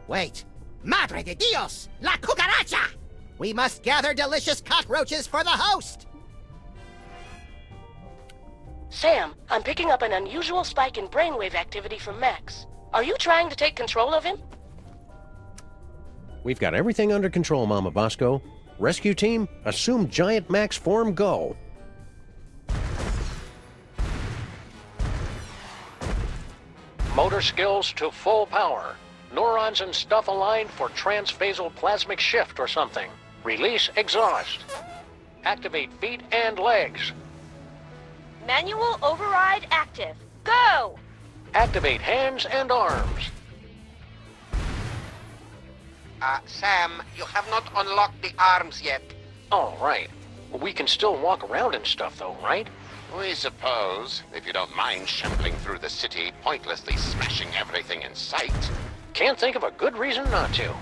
Wait. Madre de Dios! La cucaracha! We must gather delicious cockroaches for the host! Sam, I'm picking up an unusual spike in brainwave activity from Max. Are you trying to take control of him? We've got everything under control, Mama Bosco. Rescue team, assume Giant Max form, go. Motor skills to full power. Neurons and stuff aligned for transphasal plasmic shift or something. Release exhaust. Activate feet and legs. Manual override active. Go! Activate hands and arms. Sam, you have not unlocked the arms yet. All right. We can still walk around and stuff, though, right? We suppose, if you don't mind shambling through the city, pointlessly smashing everything in sight. Can't think of a good reason not to.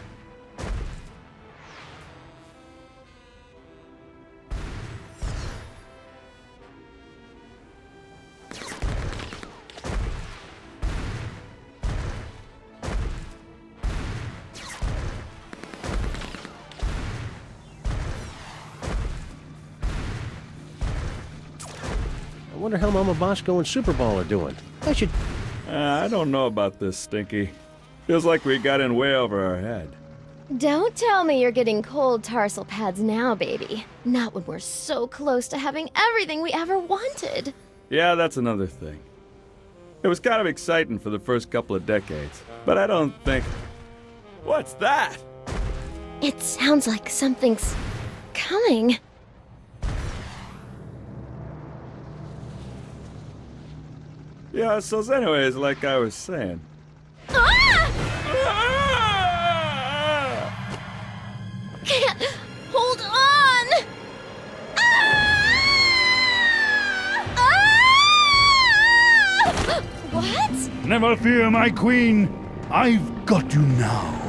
I wonder how Mama Bosco and Superball are doing. I should... I don't know about this, Stinky. Feels like we got in way over our head. Don't tell me you're getting cold tarsal pads now, baby. Not when we're so close to having everything we ever wanted. Yeah, that's another thing. It was kind of exciting for the first couple of decades, but I don't think... What's that? It sounds like something's coming. Yeah, so anyways, like I was saying... Can't hold on! What? Never fear, my queen. I've got you now.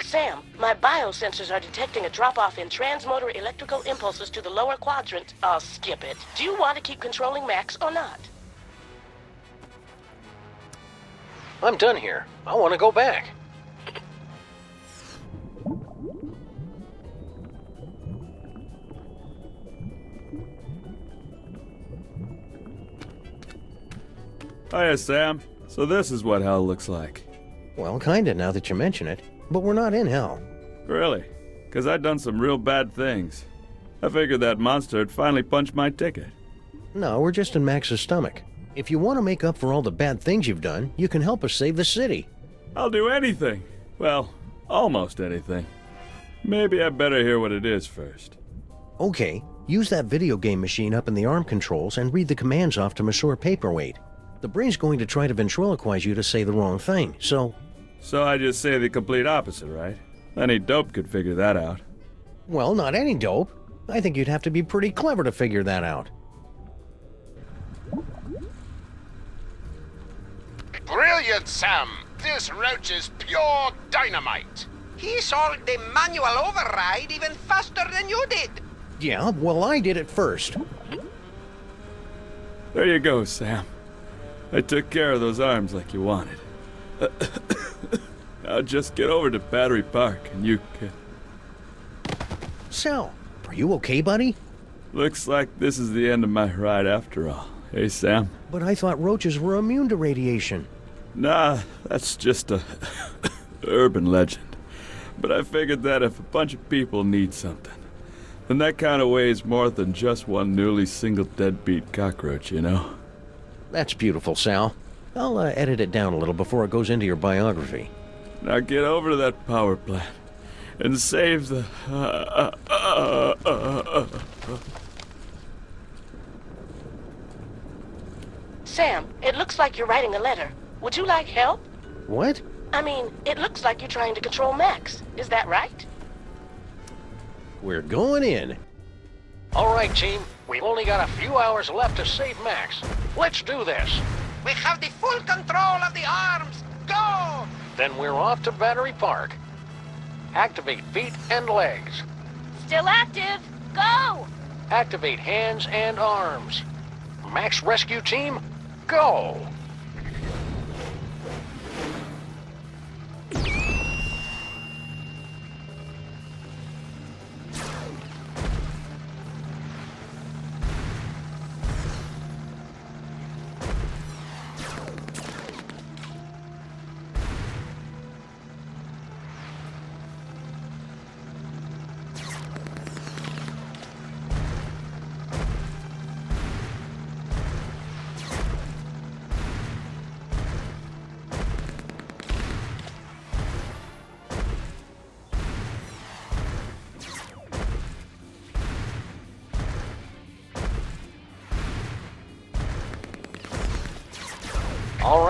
Sam, my biosensors are detecting a drop-off in transmotor electrical impulses to the lower quadrant. I'll skip it. Do you want to keep controlling Max or not? I'm done here. I want to go back. Hiya, Sam. So this is what hell looks like. Well, kinda, now that you mention it. But we're not in hell. Really? Because I'd done some real bad things. I figured that monster had finally punched my ticket. No, we're just in Max's stomach. If you want to make up for all the bad things you've done, you can help us save the city. I'll do anything. Well, almost anything. Maybe I better hear what it is first. Okay, use that video game machine up in the arm controls and read the commands off to Monsieur Paperweight. The brain's going to try to ventriloquize you to say the wrong thing, so... So I just say the complete opposite, right? Any dope could figure that out. Well, not any dope. I think you'd have to be pretty clever to figure that out. Brilliant, Sam! This roach is pure dynamite! He solved the manual override even faster than you did. Yeah, well, I did it first. There you go, Sam. I took care of those arms like you wanted. Now just get over to Battery Park and you can... Sal, are you okay, buddy? Looks like this is the end of my ride after all. Hey, Sam? But I thought roaches were immune to radiation. Nah, that's just a urban legend. But I figured that if a bunch of people need something, then that kind of weighs more than just one newly single deadbeat cockroach, you know? That's beautiful, Sal. I'll edit it down a little before it goes into your biography. Now get over to that power plant and save the... Sam, it looks like you're writing a letter. Would you like help? What? I mean, it looks like you're trying to control Max. Is that right? We're going in. All right, team. We've only got a few hours left to save Max. Let's do this. We have the full control of the arms. Go! Then we're off to Battery Park. Activate feet and legs. Still active. Go! Activate hands and arms. Max Rescue Team, go!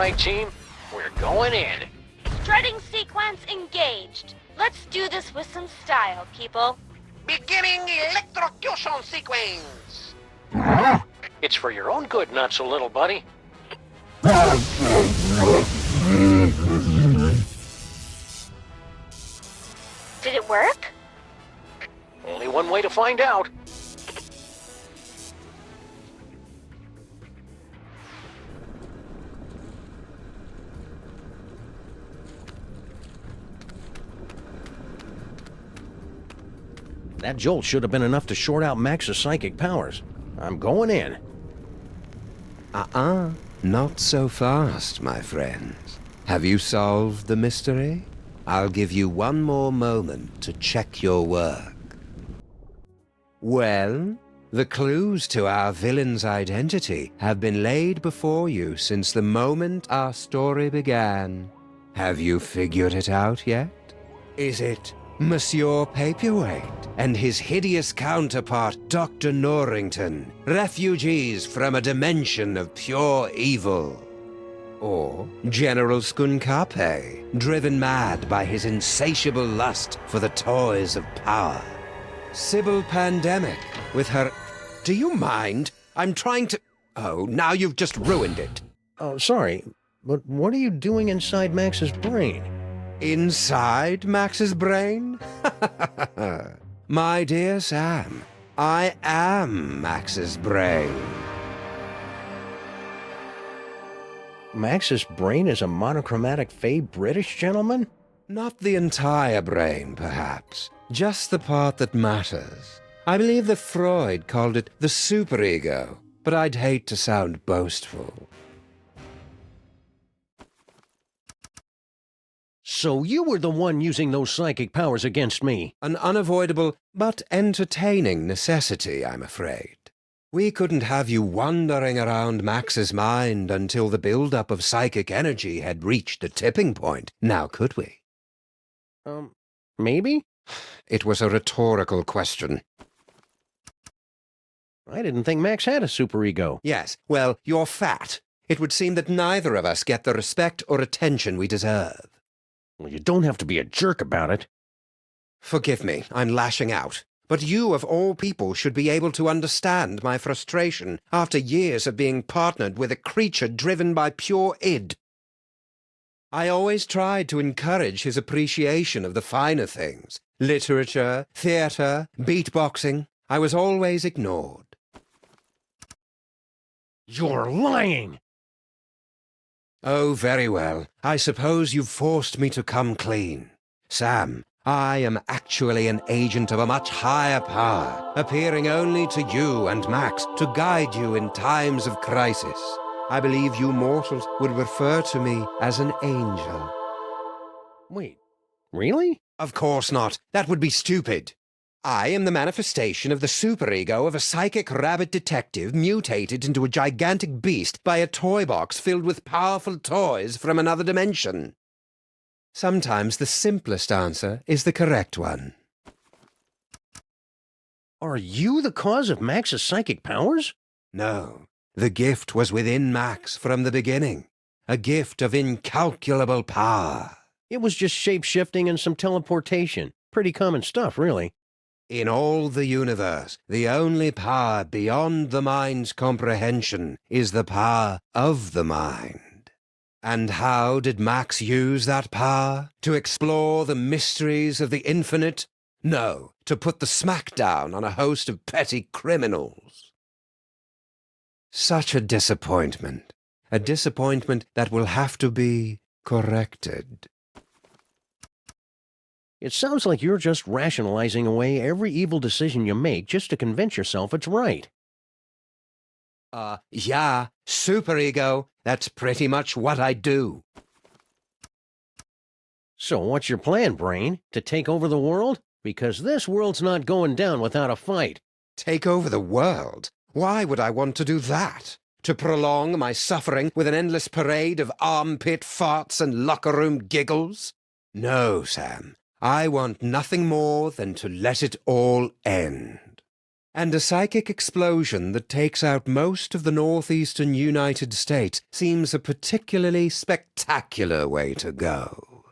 right, team. We're going in. Strutting sequence engaged. Let's do this with some style, people. Beginning electrocution sequence. It's for your own good, not so little buddy. Did it work? Only one way to find out. That jolt should have been enough to short out Max's psychic powers. I'm going in. Not so fast, my friends. Have you solved the mystery? I'll give you one more moment to check your work. Well, the clues to our villain's identity have been laid before you since the moment our story began. Have you figured it out yet? Is it Monsieur Paperweight and his hideous counterpart, Dr. Norrington, refugees from a dimension of pure evil? Or General Skunkape, driven mad by his insatiable lust for the toys of power? Sybil Pandemic, with her... Do you mind? I'm trying to... Oh, now you've just ruined it. Oh, sorry, but what are you doing inside Max's brain? Inside Max's brain? My dear Sam, I am Max's brain. Max's brain is a monochromatic fey British gentleman? Not the entire brain, perhaps. Just the part that matters. I believe that Freud called it the superego, but I'd hate to sound boastful. So you were the one using those psychic powers against me? An unavoidable but entertaining necessity, I'm afraid. We couldn't have you wandering around Max's mind until the buildup of psychic energy had reached a tipping point, now could we? Maybe? It was a rhetorical question. I didn't think Max had a superego. Yes, well, you're fat. It would seem that neither of us get the respect or attention we deserve. Well, you don't have to be a jerk about it. Forgive me, I'm lashing out. But you, of all people, should be able to understand my frustration after years of being partnered with a creature driven by pure id. I always tried to encourage his appreciation of the finer things. Literature, theatre, beatboxing. I was always ignored. You're lying! Oh, very well. I suppose you've forced me to come clean. Sam, I am actually an agent of a much higher power, appearing only to you and Max to guide you in times of crisis. I believe you mortals would refer to me as an angel. Wait, really? Of course not. That would be stupid. I am the manifestation of the superego of a psychic rabbit detective mutated into a gigantic beast by a toy box filled with powerful toys from another dimension. Sometimes the simplest answer is the correct one. Are you the cause of Max's psychic powers? No. The gift was within Max from the beginning. A gift of incalculable power. It was just shape-shifting and some teleportation. Pretty common stuff, really. In all the universe, the only power beyond the mind's comprehension is the power of the mind. And how did Max use that power? To explore the mysteries of the infinite? No, to put the smackdown on a host of petty criminals. Such a disappointment. A disappointment that will have to be corrected. It sounds like you're just rationalizing away every evil decision you make just to convince yourself it's right. Yeah, superego. That's pretty much what I do. So what's your plan, Brain? To take over the world? Because this world's not going down without a fight. Take over the world? Why would I want to do that? To prolong my suffering with an endless parade of armpit farts and locker room giggles? No, Sam. I want nothing more than to let it all end. And a psychic explosion that takes out most of the northeastern United States seems a particularly spectacular way to go.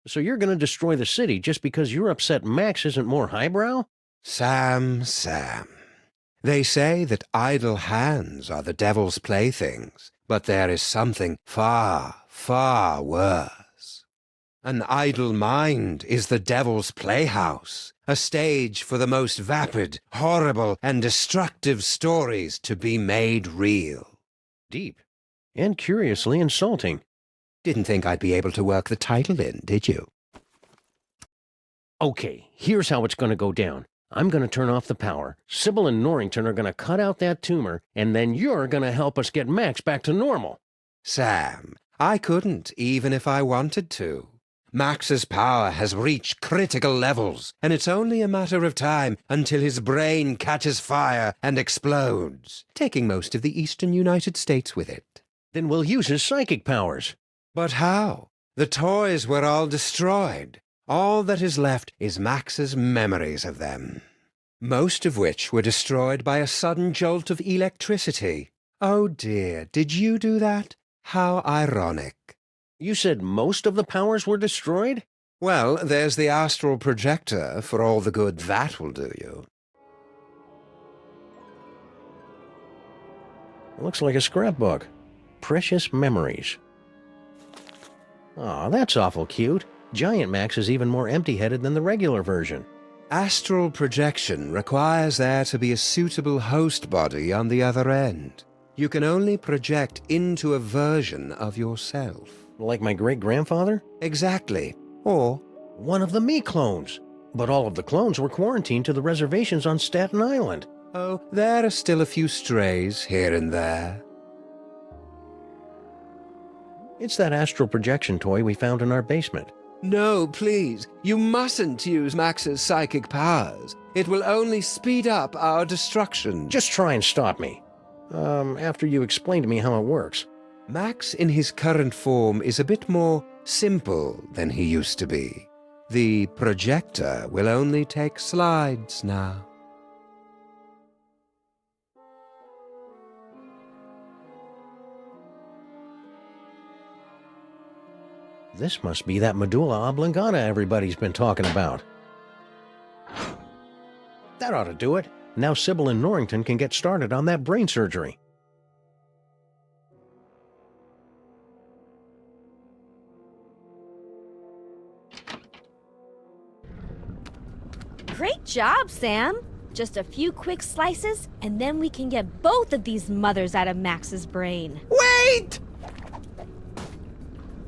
So you're going to destroy the city just because you're upset Max isn't more highbrow? Sam. They say that idle hands are the devil's playthings, but there is something far, far worse. An idle mind is the devil's playhouse, a stage for the most vapid, horrible, and destructive stories to be made real. Deep. And curiously insulting. Didn't think I'd be able to work the title in, did you? Okay, here's how it's going to go down. I'm going to turn off the power. Sybil and Norrington are going to cut out that tumor, and then you're going to help us get Max back to normal. Sam, I couldn't, even if I wanted to. Max's power has reached critical levels, and it's only a matter of time until his brain catches fire and explodes, taking most of the eastern United States with it. Then we'll use his psychic powers. But how? The toys were all destroyed. All that is left is Max's memories of them, most of which were destroyed by a sudden jolt of electricity. Oh dear, did you do that? How ironic. You said most of the powers were destroyed? Well, there's the astral projector, for all the good that will do you. Looks like a scrapbook. Precious memories. Aw, that's awful cute. Giant Max is even more empty-headed than the regular version. Astral projection requires there to be a suitable host body on the other end. You can only project into a version of yourself. Like my great-grandfather? Exactly. Or one of the me clones. But all of the clones were quarantined to the reservations on Staten Island. Oh, there are still a few strays here and there. It's that astral projection toy we found in our basement. No, please. You mustn't use Max's psychic powers. It will only speed up our destruction. Just try and stop me. After you explain to me how it works. Max in his current form is a bit more simple than he used to be. The projector will only take slides now. This must be that medulla oblongata everybody's been talking about. That ought to do it. Now Sybil and Norrington can get started on that brain surgery. Great job, Sam. Just a few quick slices, and then we can get both of these mothers out of Max's brain. Wait!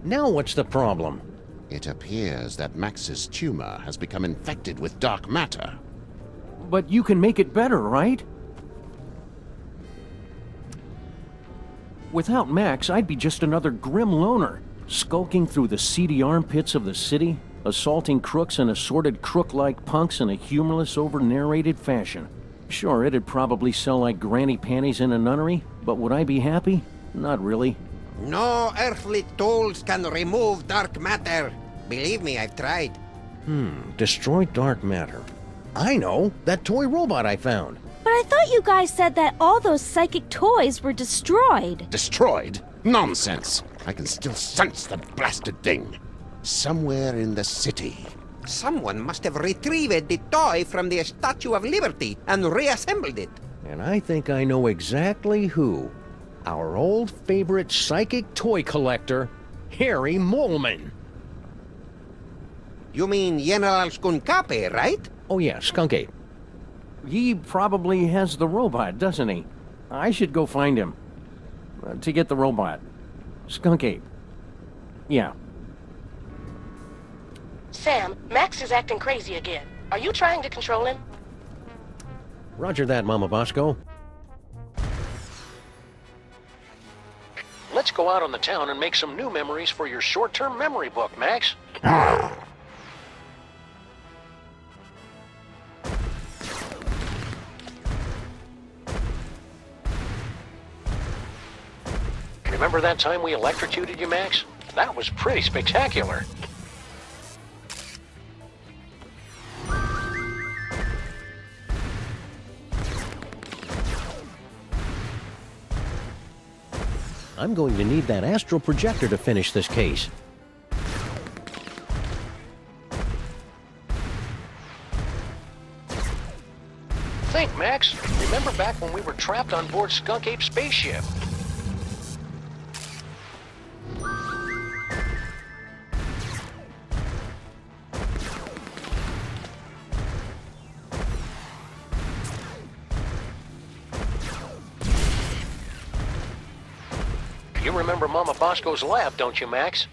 Now what's the problem? It appears that Max's tumor has become infected with dark matter. But you can make it better, right? Without Max, I'd be just another grim loner, skulking through the seedy armpits of the city, assaulting crooks and assorted crook-like punks in a humorless, over-narrated fashion. Sure, it'd probably sell like granny panties in a nunnery, but would I be happy? Not really. No earthly tools can remove dark matter. Believe me, I've tried. Destroy dark matter. I know, that toy robot I found. But I thought you guys said that all those psychic toys were destroyed. Destroyed? Nonsense! I can still sense the blasted thing. Somewhere in the city. Someone must have retrieved the toy from the Statue of Liberty and reassembled it. And I think I know exactly who. Our old favorite psychic toy collector, Harry Moleman. You mean General Skunkape, right? Oh yeah, Skunkape. He probably has the robot, doesn't he? I should go find him. To get the robot. Skunkape. Yeah. Sam, Max is acting crazy again. Are you trying to control him? Roger that, Mama Bosco. Let's go out on the town and make some new memories for your short-term memory book, Max. Remember that time we electrocuted you, Max? That was pretty spectacular. I'm going to need that astral projector to finish this case. Think, Max. Remember back when we were trapped on board Skunkape's spaceship? You remember Mama Bosco's lab, don't you, Max?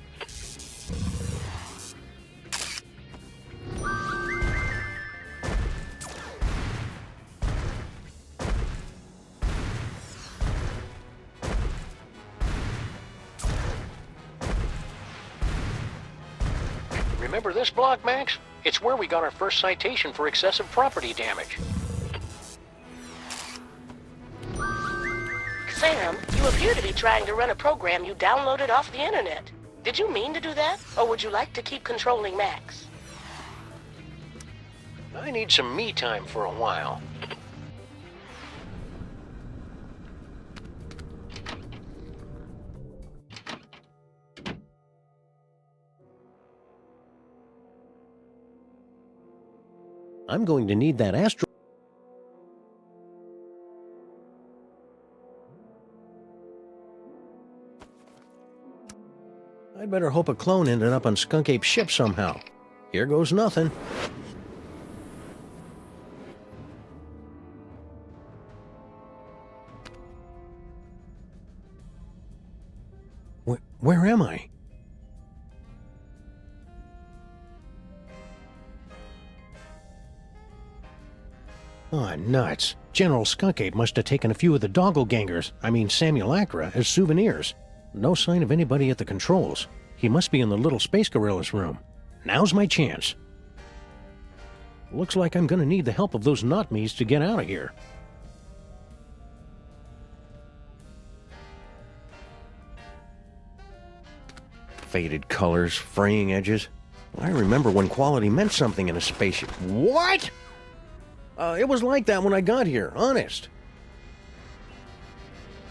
Remember this block, Max? It's where we got our first citation for excessive property damage. Sam, you appear to be trying to run a program you downloaded off the internet. Did you mean to do that, or would you like to keep controlling Max? I need some me time for a while. I'm going to need that astral... I'd better hope a clone ended up on Skunkape's ship somehow. Here goes nothing. Where am I? Oh, nuts. General Skunkape must have taken a few of the simulacra, as souvenirs. No sign of anybody at the controls. He must be in the little space gorilla's room. Now's my chance. Looks like I'm gonna need the help of those not-me's to get out of here. Faded colors, fraying edges. I remember when quality meant something in a spaceship. What? It was like that when I got here, honest.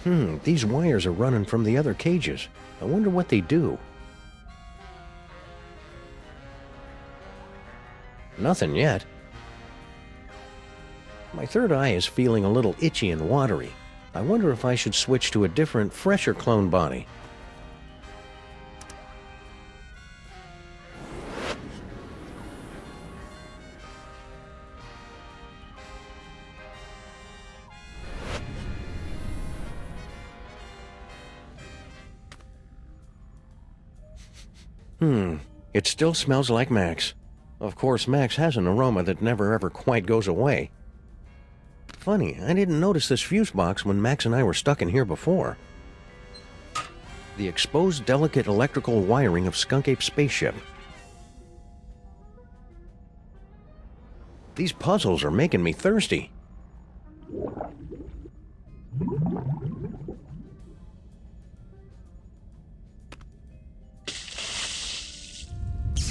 These wires are running from the other cages. I wonder what they do. Nothing yet. My third eye is feeling a little itchy and watery. I wonder if I should switch to a different, fresher clone body. It still smells like Max. Of course, Max has an aroma that never ever quite goes away. Funny, I didn't notice this fuse box when Max and I were stuck in here before. The exposed delicate electrical wiring of Skunkape's spaceship. These puzzles are making me thirsty.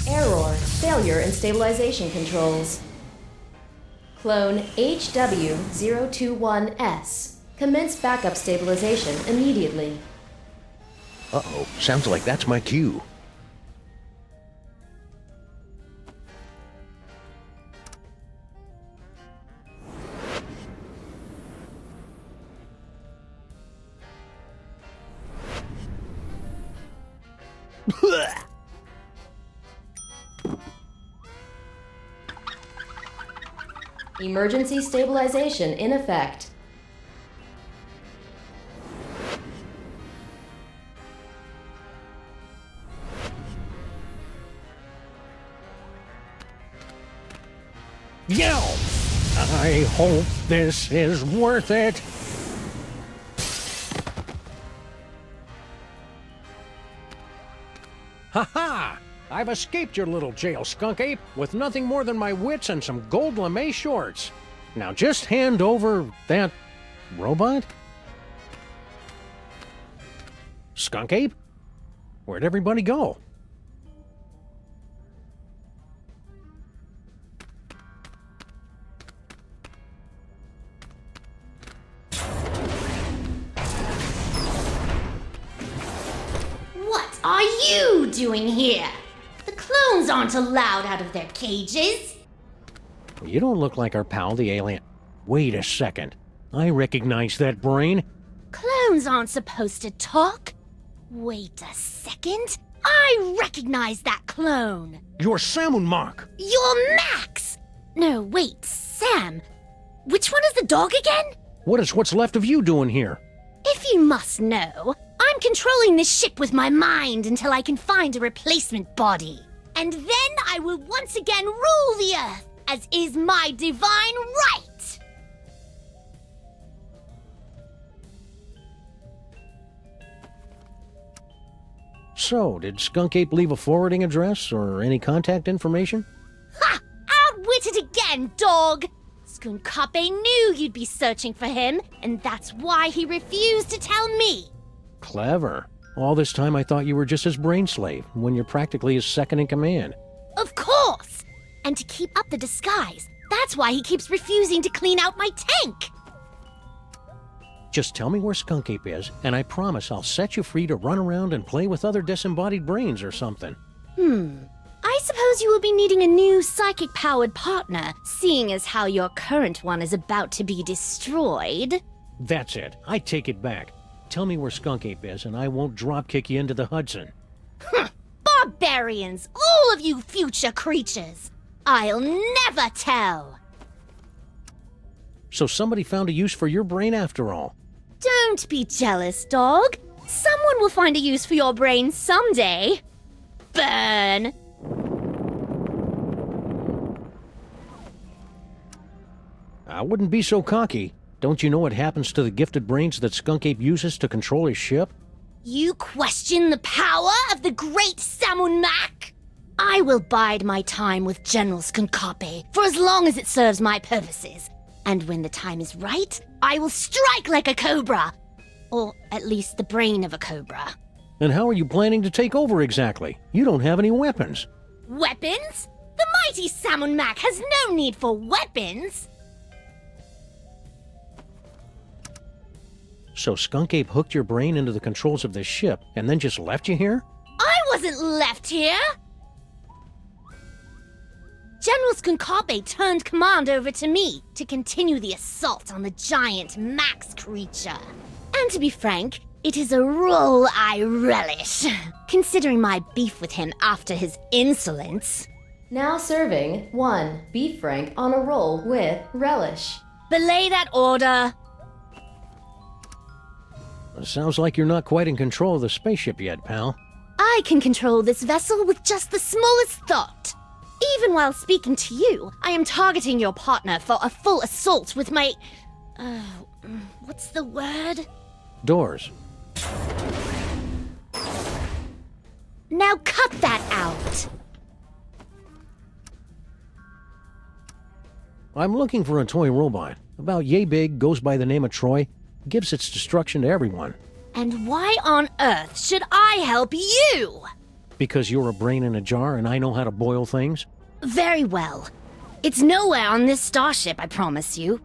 Error. Failure in stabilization controls. Clone HW021S. Commence backup stabilization immediately. Uh-oh, sounds like that's my cue. Emergency stabilization in effect. Yo! I hope this is worth it. Ha-ha! I've escaped your little jail, Skunkape, with nothing more than my wits and some gold lame shorts. Now just hand over that... robot? Skunkape? Where'd everybody go? are you doing here? The clones aren't allowed out of their cages. You don't look like our pal, the alien. Wait a second. I recognize that brain. Clones aren't supposed to talk. Wait a second. I recognize that clone. You're Samun Mark. You're Max. No, wait, Sam. Which one is the dog again? What is what's left of you doing here? If you must know, I'm controlling this ship with my mind until I can find a replacement body. And then I will once again rule the Earth, as is my divine right. So, did Skunkape leave a forwarding address or any contact information? Ha! Outwitted again, dog! Skunkape knew you'd be searching for him, and that's why he refused to tell me. Clever. All this time I thought you were just his brain slave, when you're practically his second in command. Of course! And to keep up the disguise, that's why he keeps refusing to clean out my tank. Just tell me where Skunkape is, and I promise I'll set you free to run around and play with other disembodied brains or something. I suppose you will be needing a new psychic-powered partner, seeing as how your current one is about to be destroyed. That's it. I take it back. Tell me where Skunkape is, and I won't drop-kick you into the Hudson. Barbarians! All of you future creatures! I'll never tell! So somebody found a use for your brain after all. Don't be jealous, dog. Someone will find a use for your brain someday. Burn! I wouldn't be so cocky. Don't you know what happens to the gifted brains that Skunkape uses to control his ship? You question the power of the great Samun Mac? I will bide my time with General Skunkape for as long as it serves my purposes. And when the time is right, I will strike like a cobra. Or at least the brain of a cobra. And how are you planning to take over exactly? You don't have any weapons. Weapons? The mighty Samun Mac has no need for weapons! So Skunkape hooked your brain into the controls of this ship and then just left you here? I wasn't left here! General Skunkape turned command over to me to continue the assault on the giant Max creature. And to be frank, it is a role I relish, considering my beef with him after his insolence. Now serving 1 beef frank on a roll with relish. Belay that order. Sounds like you're not quite in control of the spaceship yet, pal. I can control this vessel with just the smallest thought. Even while speaking to you, I am targeting your partner for a full assault with my... what's the word? Doors. Now cut that out! I'm looking for a toy robot. About yay big, goes by the name of Troy, gives its destruction to everyone. And why on earth should I help you? Because you're a brain in a jar and I know how to boil things? Very well. It's nowhere on this starship, I promise you.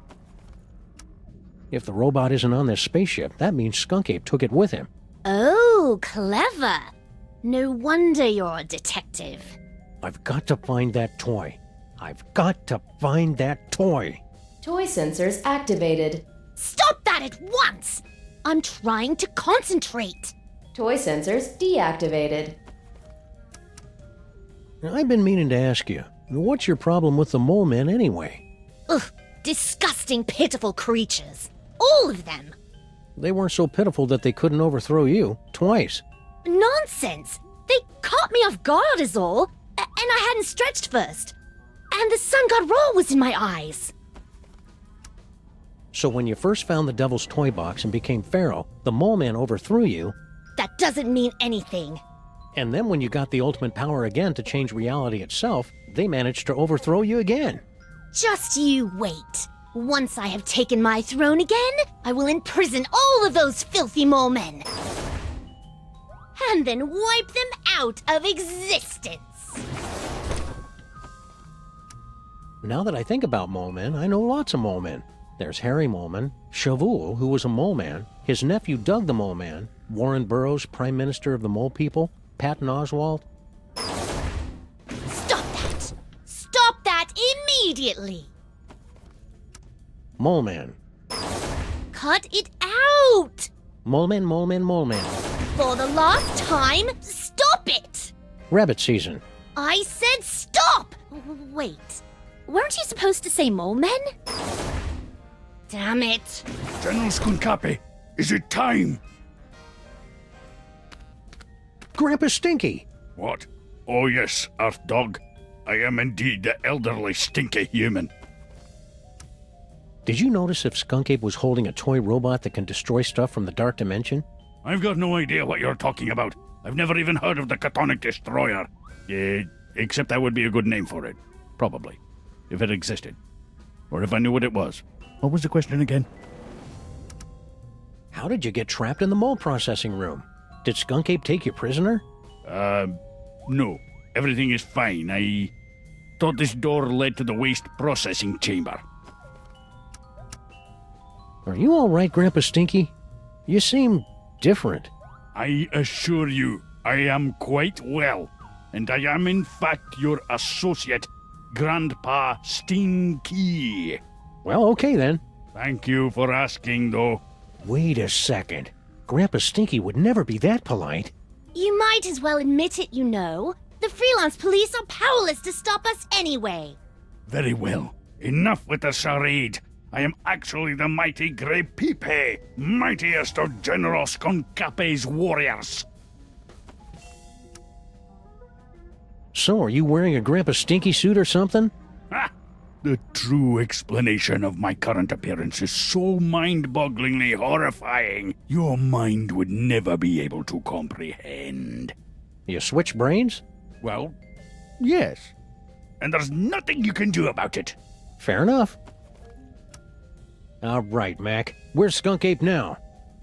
If the robot isn't on this spaceship, that means Skunkape took it with him. Oh, clever. No wonder you're a detective. I've got to find that toy. I've got to find that toy. Toy sensors activated. Stop that at once! I'm trying to concentrate. Toy sensors deactivated. I've been meaning to ask you, what's your problem with the mole men anyway? Ugh, disgusting, pitiful creatures. All of them. They weren't so pitiful that they couldn't overthrow you twice. Nonsense! They caught me off guard is all, and I hadn't stretched first. And the sun god roll was in my eyes. So when you first found the Devil's Toy Box and became Pharaoh, the Mole Man overthrew you. That doesn't mean anything. And then when you got the ultimate power again to change reality itself, they managed to overthrow you again. Just you wait. Once I have taken my throne again, I will imprison all of those filthy mole men. And then wipe them out of existence. Now that I think about mole men, I know lots of mole men. There's Harry Moleman, Shavul, who was a mole man, his nephew Doug the Mole Man, Warren Burroughs, Prime Minister of the Mole People. Patton Oswalt? Stop that! Stop that immediately! Mole Man. Cut it out! Mole Man, Mole Man, Mole Man. For the last time, stop it! Rabbit Season. I said stop! Wait, weren't you supposed to say mole men? Damn it. General Skunkape, is it time? Grandpa Stinky. What? Oh yes, Earth Dog. I am indeed the elderly stinky human. Did you notice if Skunkape was holding a toy robot that can destroy stuff from the Dark Dimension? I've got no idea what you're talking about. I've never even heard of the Catonic Destroyer. Except that would be a good name for it. Probably. If it existed. Or if I knew what it was. What was the question again? How did you get trapped in the mole processing room? Did Skunkape take you prisoner? No. Everything is fine. I thought this door led to the waste processing chamber. Are you all right, Grandpa Stinky? You seem different. I assure you, I am quite well. And I am in fact your associate, Grandpa Stinky. Well, okay then. Thank you for asking, though. Wait a second. Grandpa Stinky would never be that polite. You might as well admit it, you know. The Freelance Police are powerless to stop us anyway. Very well. Enough with the charade. I am actually the mighty Grey Pipe, mightiest of General Skunkape's warriors. So, are you wearing a Grandpa Stinky suit or something? Ha! The true explanation of my current appearance is so mind-bogglingly horrifying, your mind would never be able to comprehend. You switch brains? Well, yes. And there's nothing you can do about it. Fair enough. All right, Mac. Where's Skunkape now?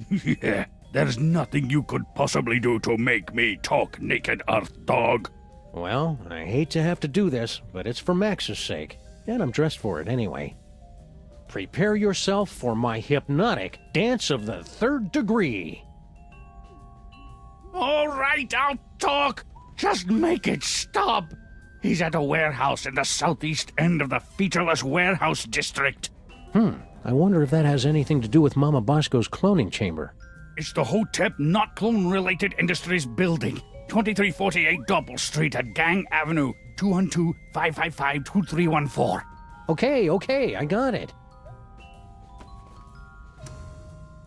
Yeah, there's nothing you could possibly do to make me talk, naked Earth Dog. Well, I hate to have to do this, but it's for Max's sake, and I'm dressed for it anyway. Prepare yourself for my hypnotic dance of the 3rd degree. All right, I'll talk. Just make it stop. He's at a warehouse in the southeast end of the featureless warehouse district. I wonder if that has anything to do with Mama Bosco's cloning chamber. It's the Hotep Not Clone-Related Industries building. 2348 Doppel Street at Gang Avenue, 212-555-2314. Okay, I got it.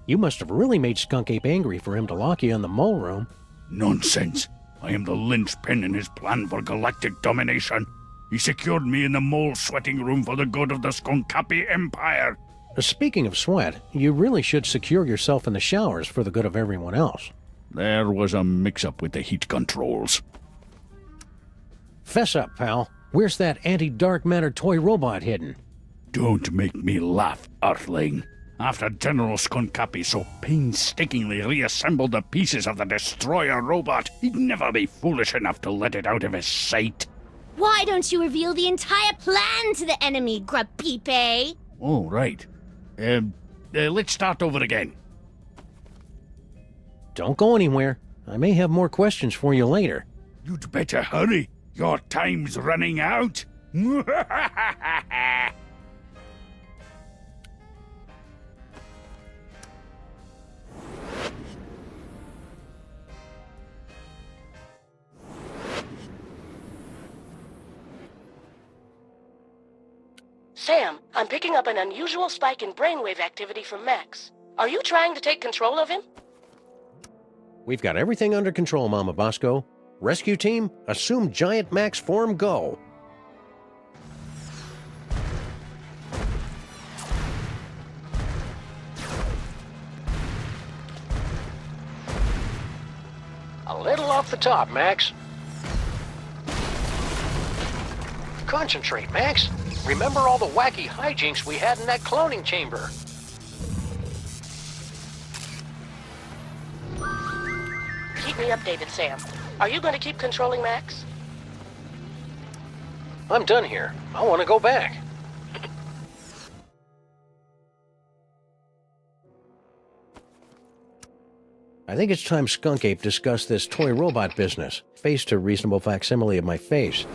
You must have really made Skunkape angry for him to lock you in the mole room. Nonsense. I am the linchpin in his plan for galactic domination. He secured me in the mole sweating room for the good of the Skunkape Empire. Speaking of sweat, you really should secure yourself in the showers for the good of everyone else. There was a mix-up with the heat controls. Fess up, pal. Where's that anti-dark matter toy robot hidden? Don't make me laugh, Earthling. After General Skunkape so painstakingly reassembled the pieces of the destroyer robot, he'd never be foolish enough to let it out of his sight. Why don't you reveal the entire plan to the enemy, Grapipe? Oh, right. Let's start over again. Don't go anywhere. I may have more questions for you later. You'd better hurry. Your time's running out. Sam, I'm picking up an unusual spike in brainwave activity from Max. Are you trying to take control of him? We've got everything under control, Mama Bosco. Rescue team, assume Giant Max form, go. A little off the top, Max. Concentrate, Max. Remember all the wacky hijinks we had in that cloning chamber. Keep me updated, Sam. Are you going to keep controlling Max? I'm done here. I want to go back. I think it's time Skunkape discussed this toy robot business. Face to reasonable facsimile of my face.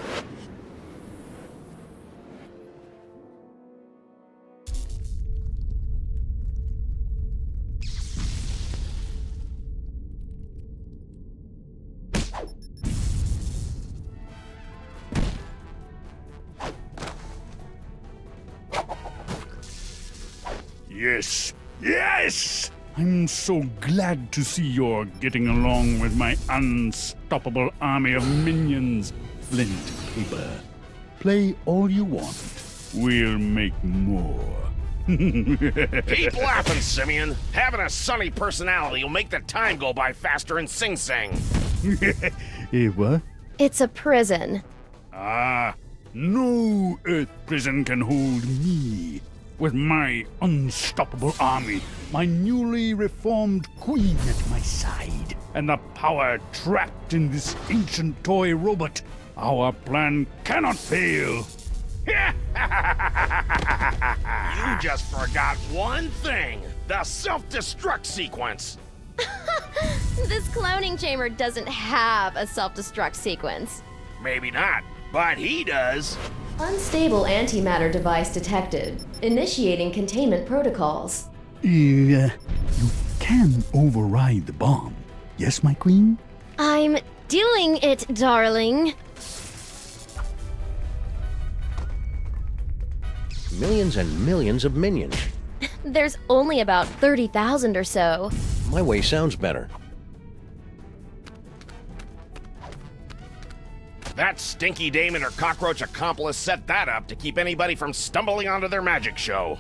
Yes, yes! I'm so glad to see you're getting along with my unstoppable army of minions. Flint paper. Play all you want. We'll make more. Keep laughing, Simeon. Having a sunny personality will make the time go by faster in Sing Sing. What? It's a prison. Ah, no Earth prison can hold me. With my unstoppable army, my newly reformed queen at my side, and the power trapped in this ancient toy robot, our plan cannot fail. You just forgot one thing. The self-destruct sequence. This cloning chamber doesn't have a self-destruct sequence. Maybe not, but he does. Unstable antimatter device detected. Initiating containment protocols. You can override the bomb. Yes, my queen? I'm doing it, darling. Millions and millions of minions. There's only about 30,000 or so. My way sounds better. That stinky dame and her cockroach accomplice set that up to keep anybody from stumbling onto their magic show.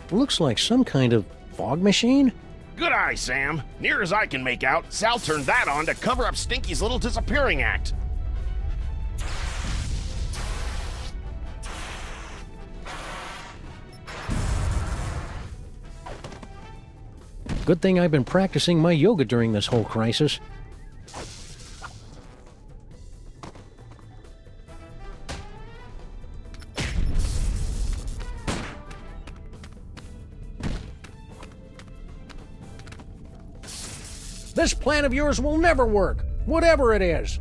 Looks like some kind of fog machine? Good eye, Sam. Near as I can make out, Sal turned that on to cover up Stinky's little disappearing act. Good thing I've been practicing my yoga during this whole crisis. This plan of yours will never work, whatever it is.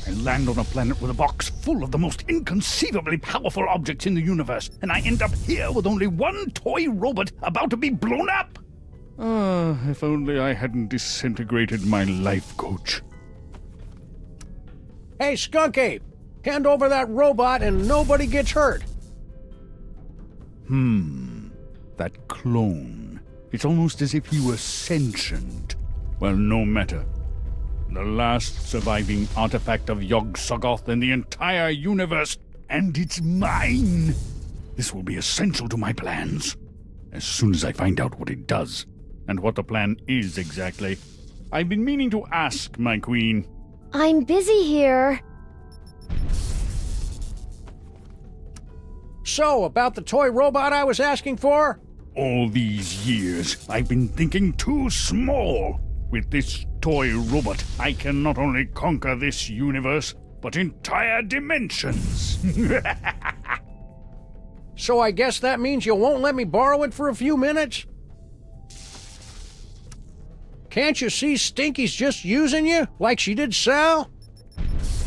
I land on a planet with a box full of the most inconceivably powerful objects in the universe, and I end up here with only one toy robot about to be blown up. If only I hadn't disintegrated my life coach. Hey, Skunkape! Hand over that robot and nobody gets hurt. That clone. It's almost as if he were sentient. Well, no matter. The last surviving artifact of Yog-Sothoth in the entire universe, and it's mine! This will be essential to my plans. As soon as I find out what it does, and what the plan is exactly. I've been meaning to ask, my queen. I'm busy here. So, about the toy robot I was asking for? All these years, I've been thinking too small. With this toy robot, I can not only conquer this universe, but entire dimensions. So I guess that means you won't let me borrow it for a few minutes? Can't you see Stinky's just using you, like she did Sal?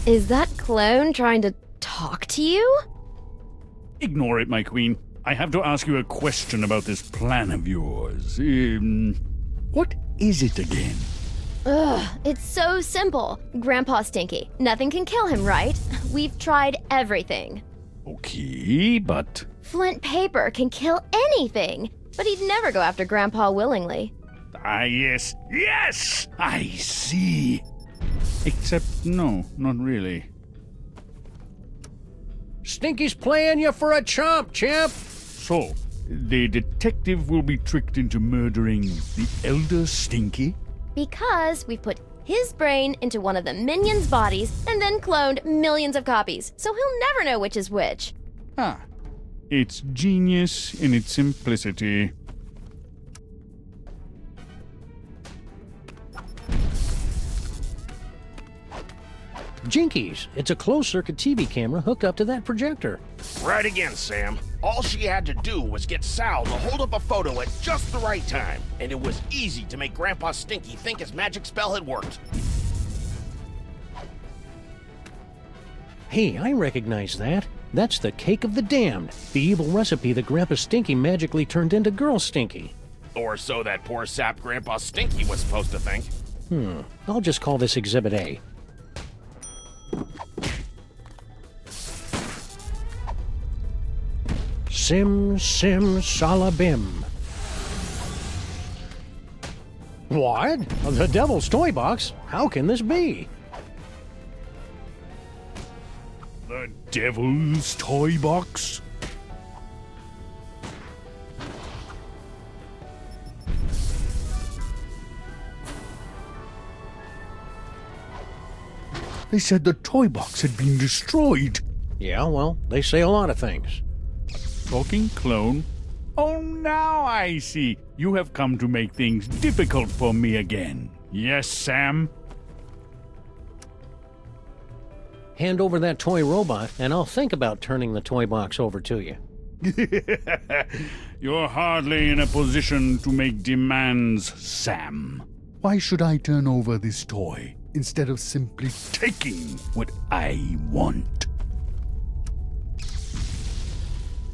Is that clone trying to talk to you? Ignore it, my queen. I have to ask you a question about this plan of yours. What is it again? Ugh, it's so simple. Grandpa Stinky. Nothing can kill him, right? We've tried everything. Okay, but... Flint paper can kill anything, but he'd never go after Grandpa willingly. Ah, yes, yes! I see. Except, no, not really. Stinky's playing you for a chump, champ! So, the detective will be tricked into murdering the Elder Stinky? Because we put his brain into one of the minions' bodies and then cloned millions of copies, so he'll never know which is which. Ah, it's genius in its simplicity. Jinkies, it's a closed-circuit TV camera hooked up to that projector. Right again, Sam. All she had to do was get Sal to hold up a photo at just the right time, and it was easy to make Grandpa Stinky think his magic spell had worked. Hey, I recognize that. That's the cake of the damned, the evil recipe that Grandpa Stinky magically turned into Girl Stinky. Or so that poor sap Grandpa Stinky was supposed to think. I'll just call this Exhibit A. Sim, sim, salabim. What? The Devil's Toy Box? How can this be? The Devil's Toy Box? They said the toy box had been destroyed. Yeah, well, they say a lot of things. Talking clone? Oh, now I see. You have come to make things difficult for me again. Yes, Sam? Hand over that toy robot, and I'll think about turning the toy box over to you. You're hardly in a position to make demands, Sam. Why should I turn over this toy instead of simply taking what I want?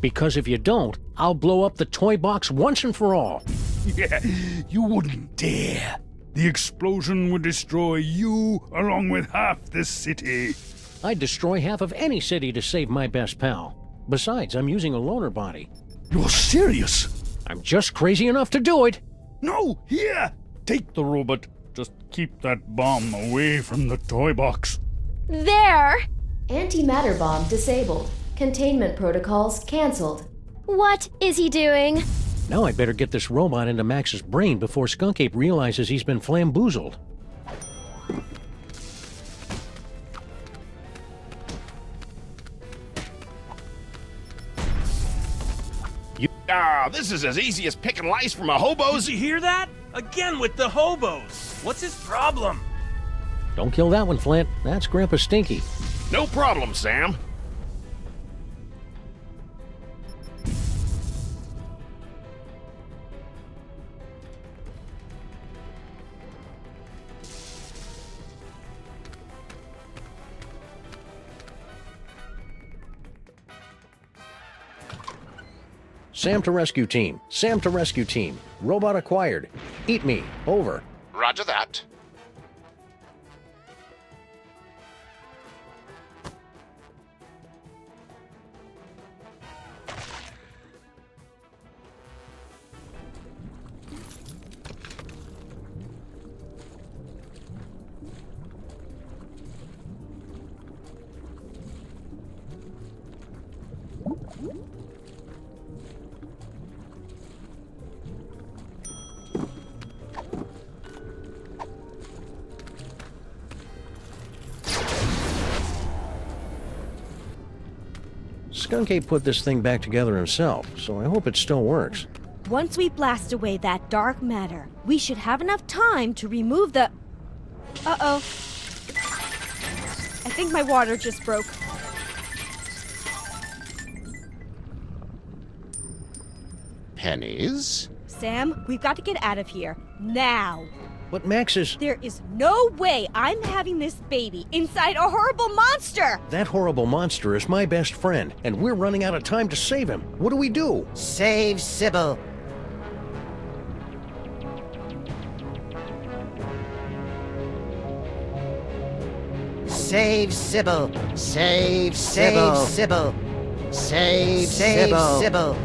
Because if you don't, I'll blow up the toy box once and for all. Yeah, you wouldn't dare. The explosion would destroy you along with half the city. I'd destroy half of any city to save my best pal. Besides, I'm using a loaner body. You're serious? I'm just crazy enough to do it. No, here! Take the robot. Just keep that bomb away from the toy box. There! Antimatter bomb disabled. Containment protocols cancelled. What is he doing? Now I better get this robot into Max's brain before Skunkape realizes he's been flamboozled. This is as easy as picking lice from a hobo's. Did you hear that? Again with the hobos. What's his problem? Don't kill that one, Flint. That's Grandpa Stinky. No problem, Sam. Sam to rescue team. Sam to rescue team. Robot acquired. Eat me. Over. Roger that. Skunkape put this thing back together himself, so I hope it still works. Once we blast away that dark matter, we should have enough time to remove the... Uh-oh. I think my water just broke. Pennies? Sam, we've got to get out of here. Now. But Max is... There is no way I'm having this baby inside a horrible monster! That horrible monster is my best friend, and we're running out of time to save him. What do we do? Save Sybil. Save Sybil. Save Sybil. Sybil. Save Sybil.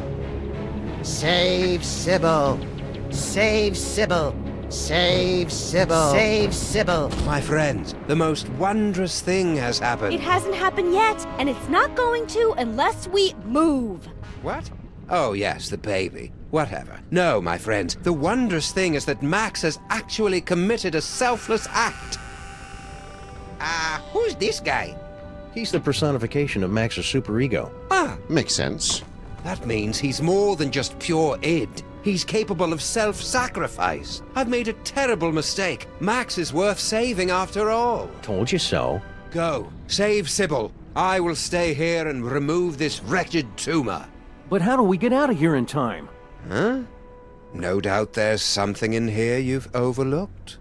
Save Sybil. Save Sybil. Save Sybil. Save Sybil. My friends, the most wondrous thing has happened. It hasn't happened yet, and it's not going to unless we move. What? Oh, yes, the baby. Whatever. No, my friends, the wondrous thing is that Max has actually committed a selfless act. Who's this guy? He's the personification of Max's superego. Makes sense. That means he's more than just pure id. He's capable of self-sacrifice. I've made a terrible mistake. Max is worth saving after all. Told you so. Go. Save Sybil. I will stay here and remove this wretched tumor. But how do we get out of here in time? Huh? No doubt there's something in here you've overlooked.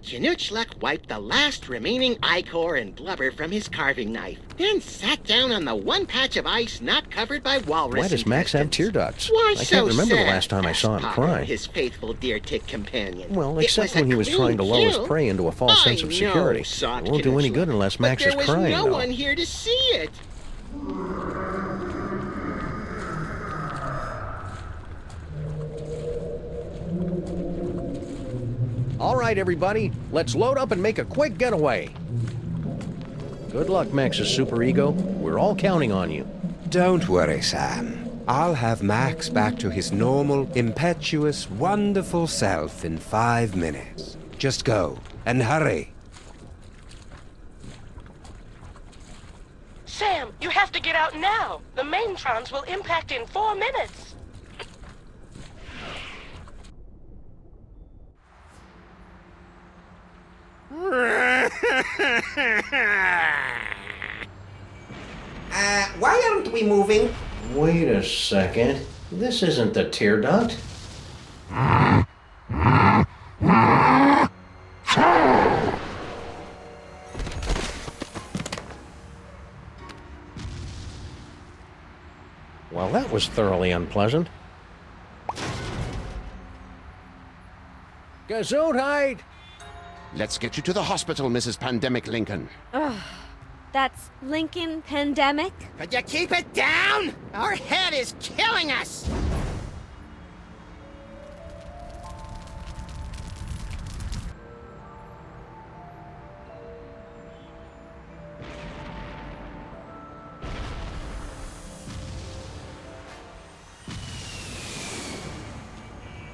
Chinoochluk wiped the last remaining ichor and blubber from his carving knife, then sat down on the one patch of ice not covered by walrus Why does Max have tear ducts? Why I so can't remember the sad? last time I saw him asked cry. Potter, his faithful deer-tick companion. Well, It except was when a he was clean trying to lull his kill. prey into a false sense of I security. know, sobbed It won't do any Chinoochluk, good unless but Max is there crying, was no though. one here to see it. All right, everybody, let's load up and make a quick getaway. Good luck, Max's superego. We're all counting on you. Don't worry, Sam. I'll have Max back to his normal, impetuous, wonderful self in 5 minutes. Just go, and hurry. Sam, you have to get out now. The maintrons will impact in 4 minutes. Why aren't we moving? Wait a second. This isn't the tear duct. Well, that was thoroughly unpleasant. Gesundheit! Let's get you to the hospital, Mrs. Pandemic Lincoln. Ugh. That's Lincoln Pandemic? Could you keep it down? Our head is killing us!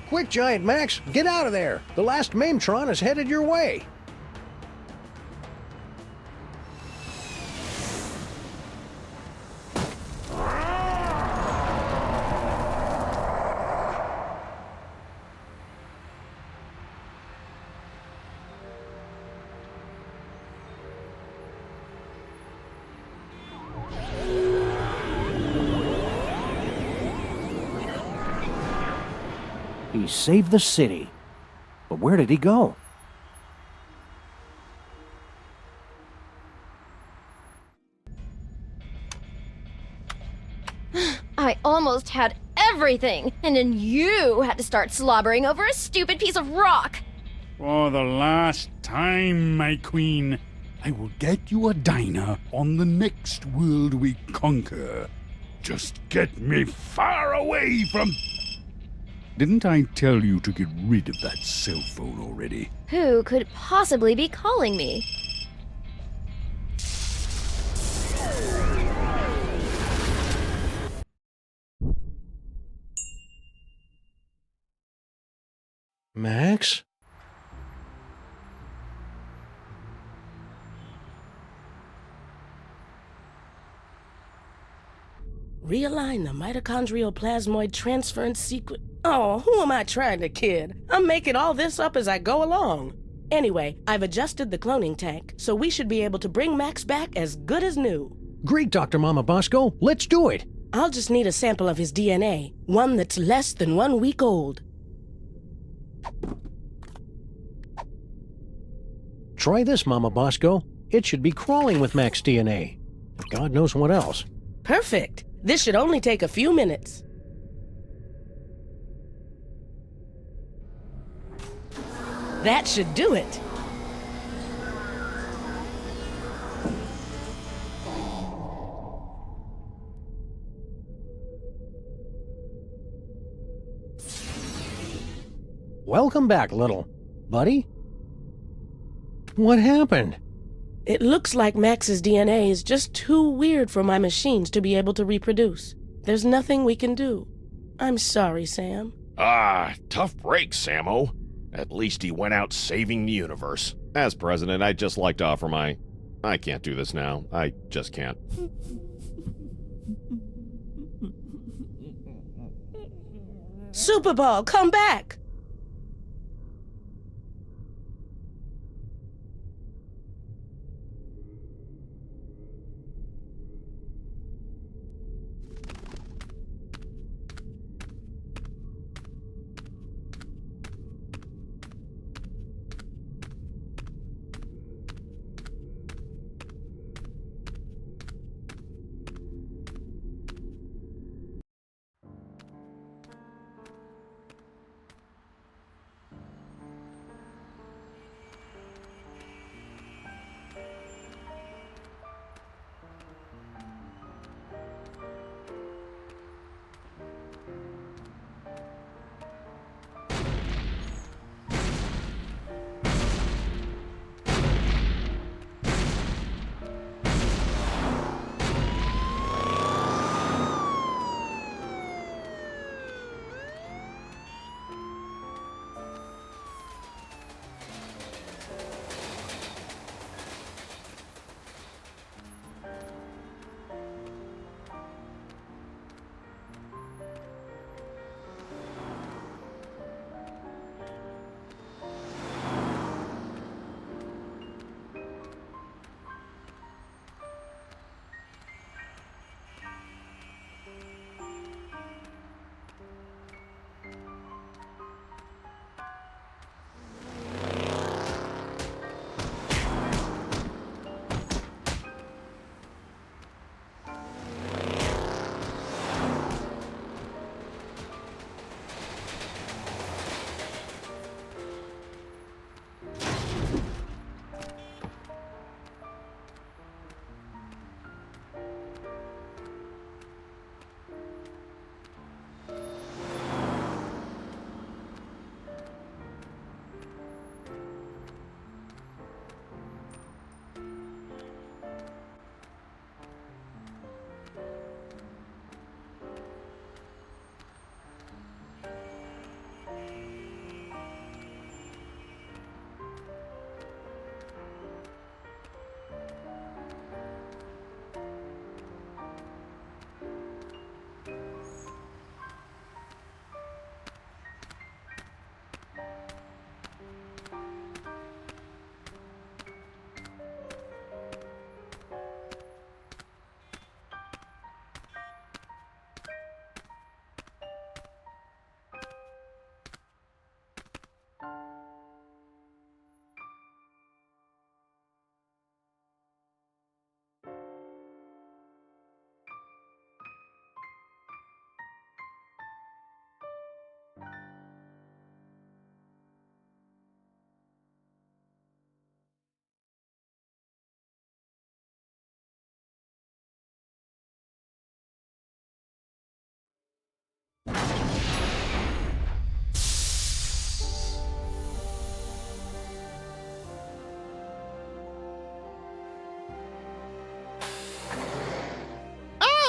Quick, Giant Max, get out of there! The last Maintron is headed your way! He saved the city. But where did he go? I almost had everything, and then you had to start slobbering over a stupid piece of rock. For the last time, my queen, I will get you a diner on the next world we conquer. Just get me far away from... Didn't I tell you to get rid of that cell phone already? Who could possibly be calling me? Max? Realign the mitochondrial plasmoid transference sequence. Oh, who am I trying to kid? I'm making all this up as I go along. Anyway, I've adjusted the cloning tank, so we should be able to bring Max back as good as new. Great, Dr. Mama Bosco. Let's do it. I'll just need a sample of his DNA, one that's less than 1 week old. Try this, Mama Bosco. It should be crawling with Max DNA. God knows what else. Perfect. This should only take a few minutes. That should do it. Welcome back, little buddy. What happened? It looks like Max's DNA is just too weird for my machines to be able to reproduce. There's nothing we can do. I'm sorry, Sam. Tough break, Sammo. At least he went out saving the universe. As president, I'd just like to offer my I can't do this now. I just can't. Super Ball, come back!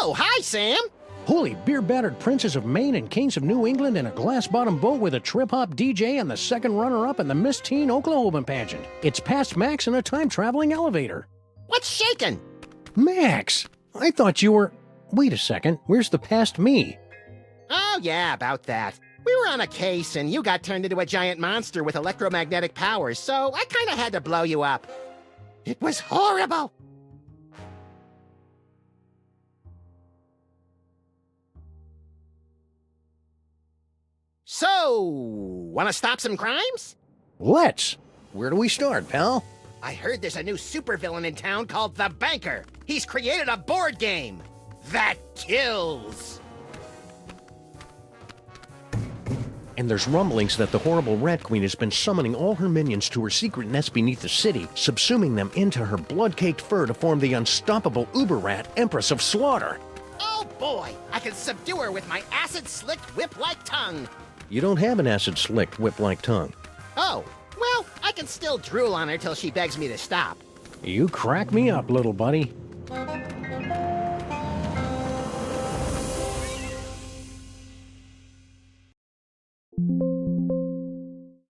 Oh, hi, Sam! Holy beer-battered princes of Maine and kings of New England in a glass-bottom boat with a trip-hop DJ and the second runner-up in the Miss Teen Oklahoma pageant. It's past Max in a time-traveling elevator. What's shaking? Max! I thought you were... Wait a second, where's the past me? Oh, yeah, about that. We were on a case, and you got turned into a giant monster with electromagnetic powers, so I kinda had to blow you up. It was horrible! So, wanna stop some crimes? Let's! Where do we start, pal? I heard there's a new supervillain in town called the Banker. He's created a board game that kills. And there's rumblings that the horrible Rat Queen has been summoning all her minions to her secret nest beneath the city, subsuming them into her blood-caked fur to form the unstoppable Uber-Rat, Empress of Slaughter. Oh boy, I can subdue her with my acid-slicked whip-like tongue. You don't have an acid-slicked whip-like tongue. Oh, well, I can still drool on her till she begs me to stop. You crack me up, little buddy.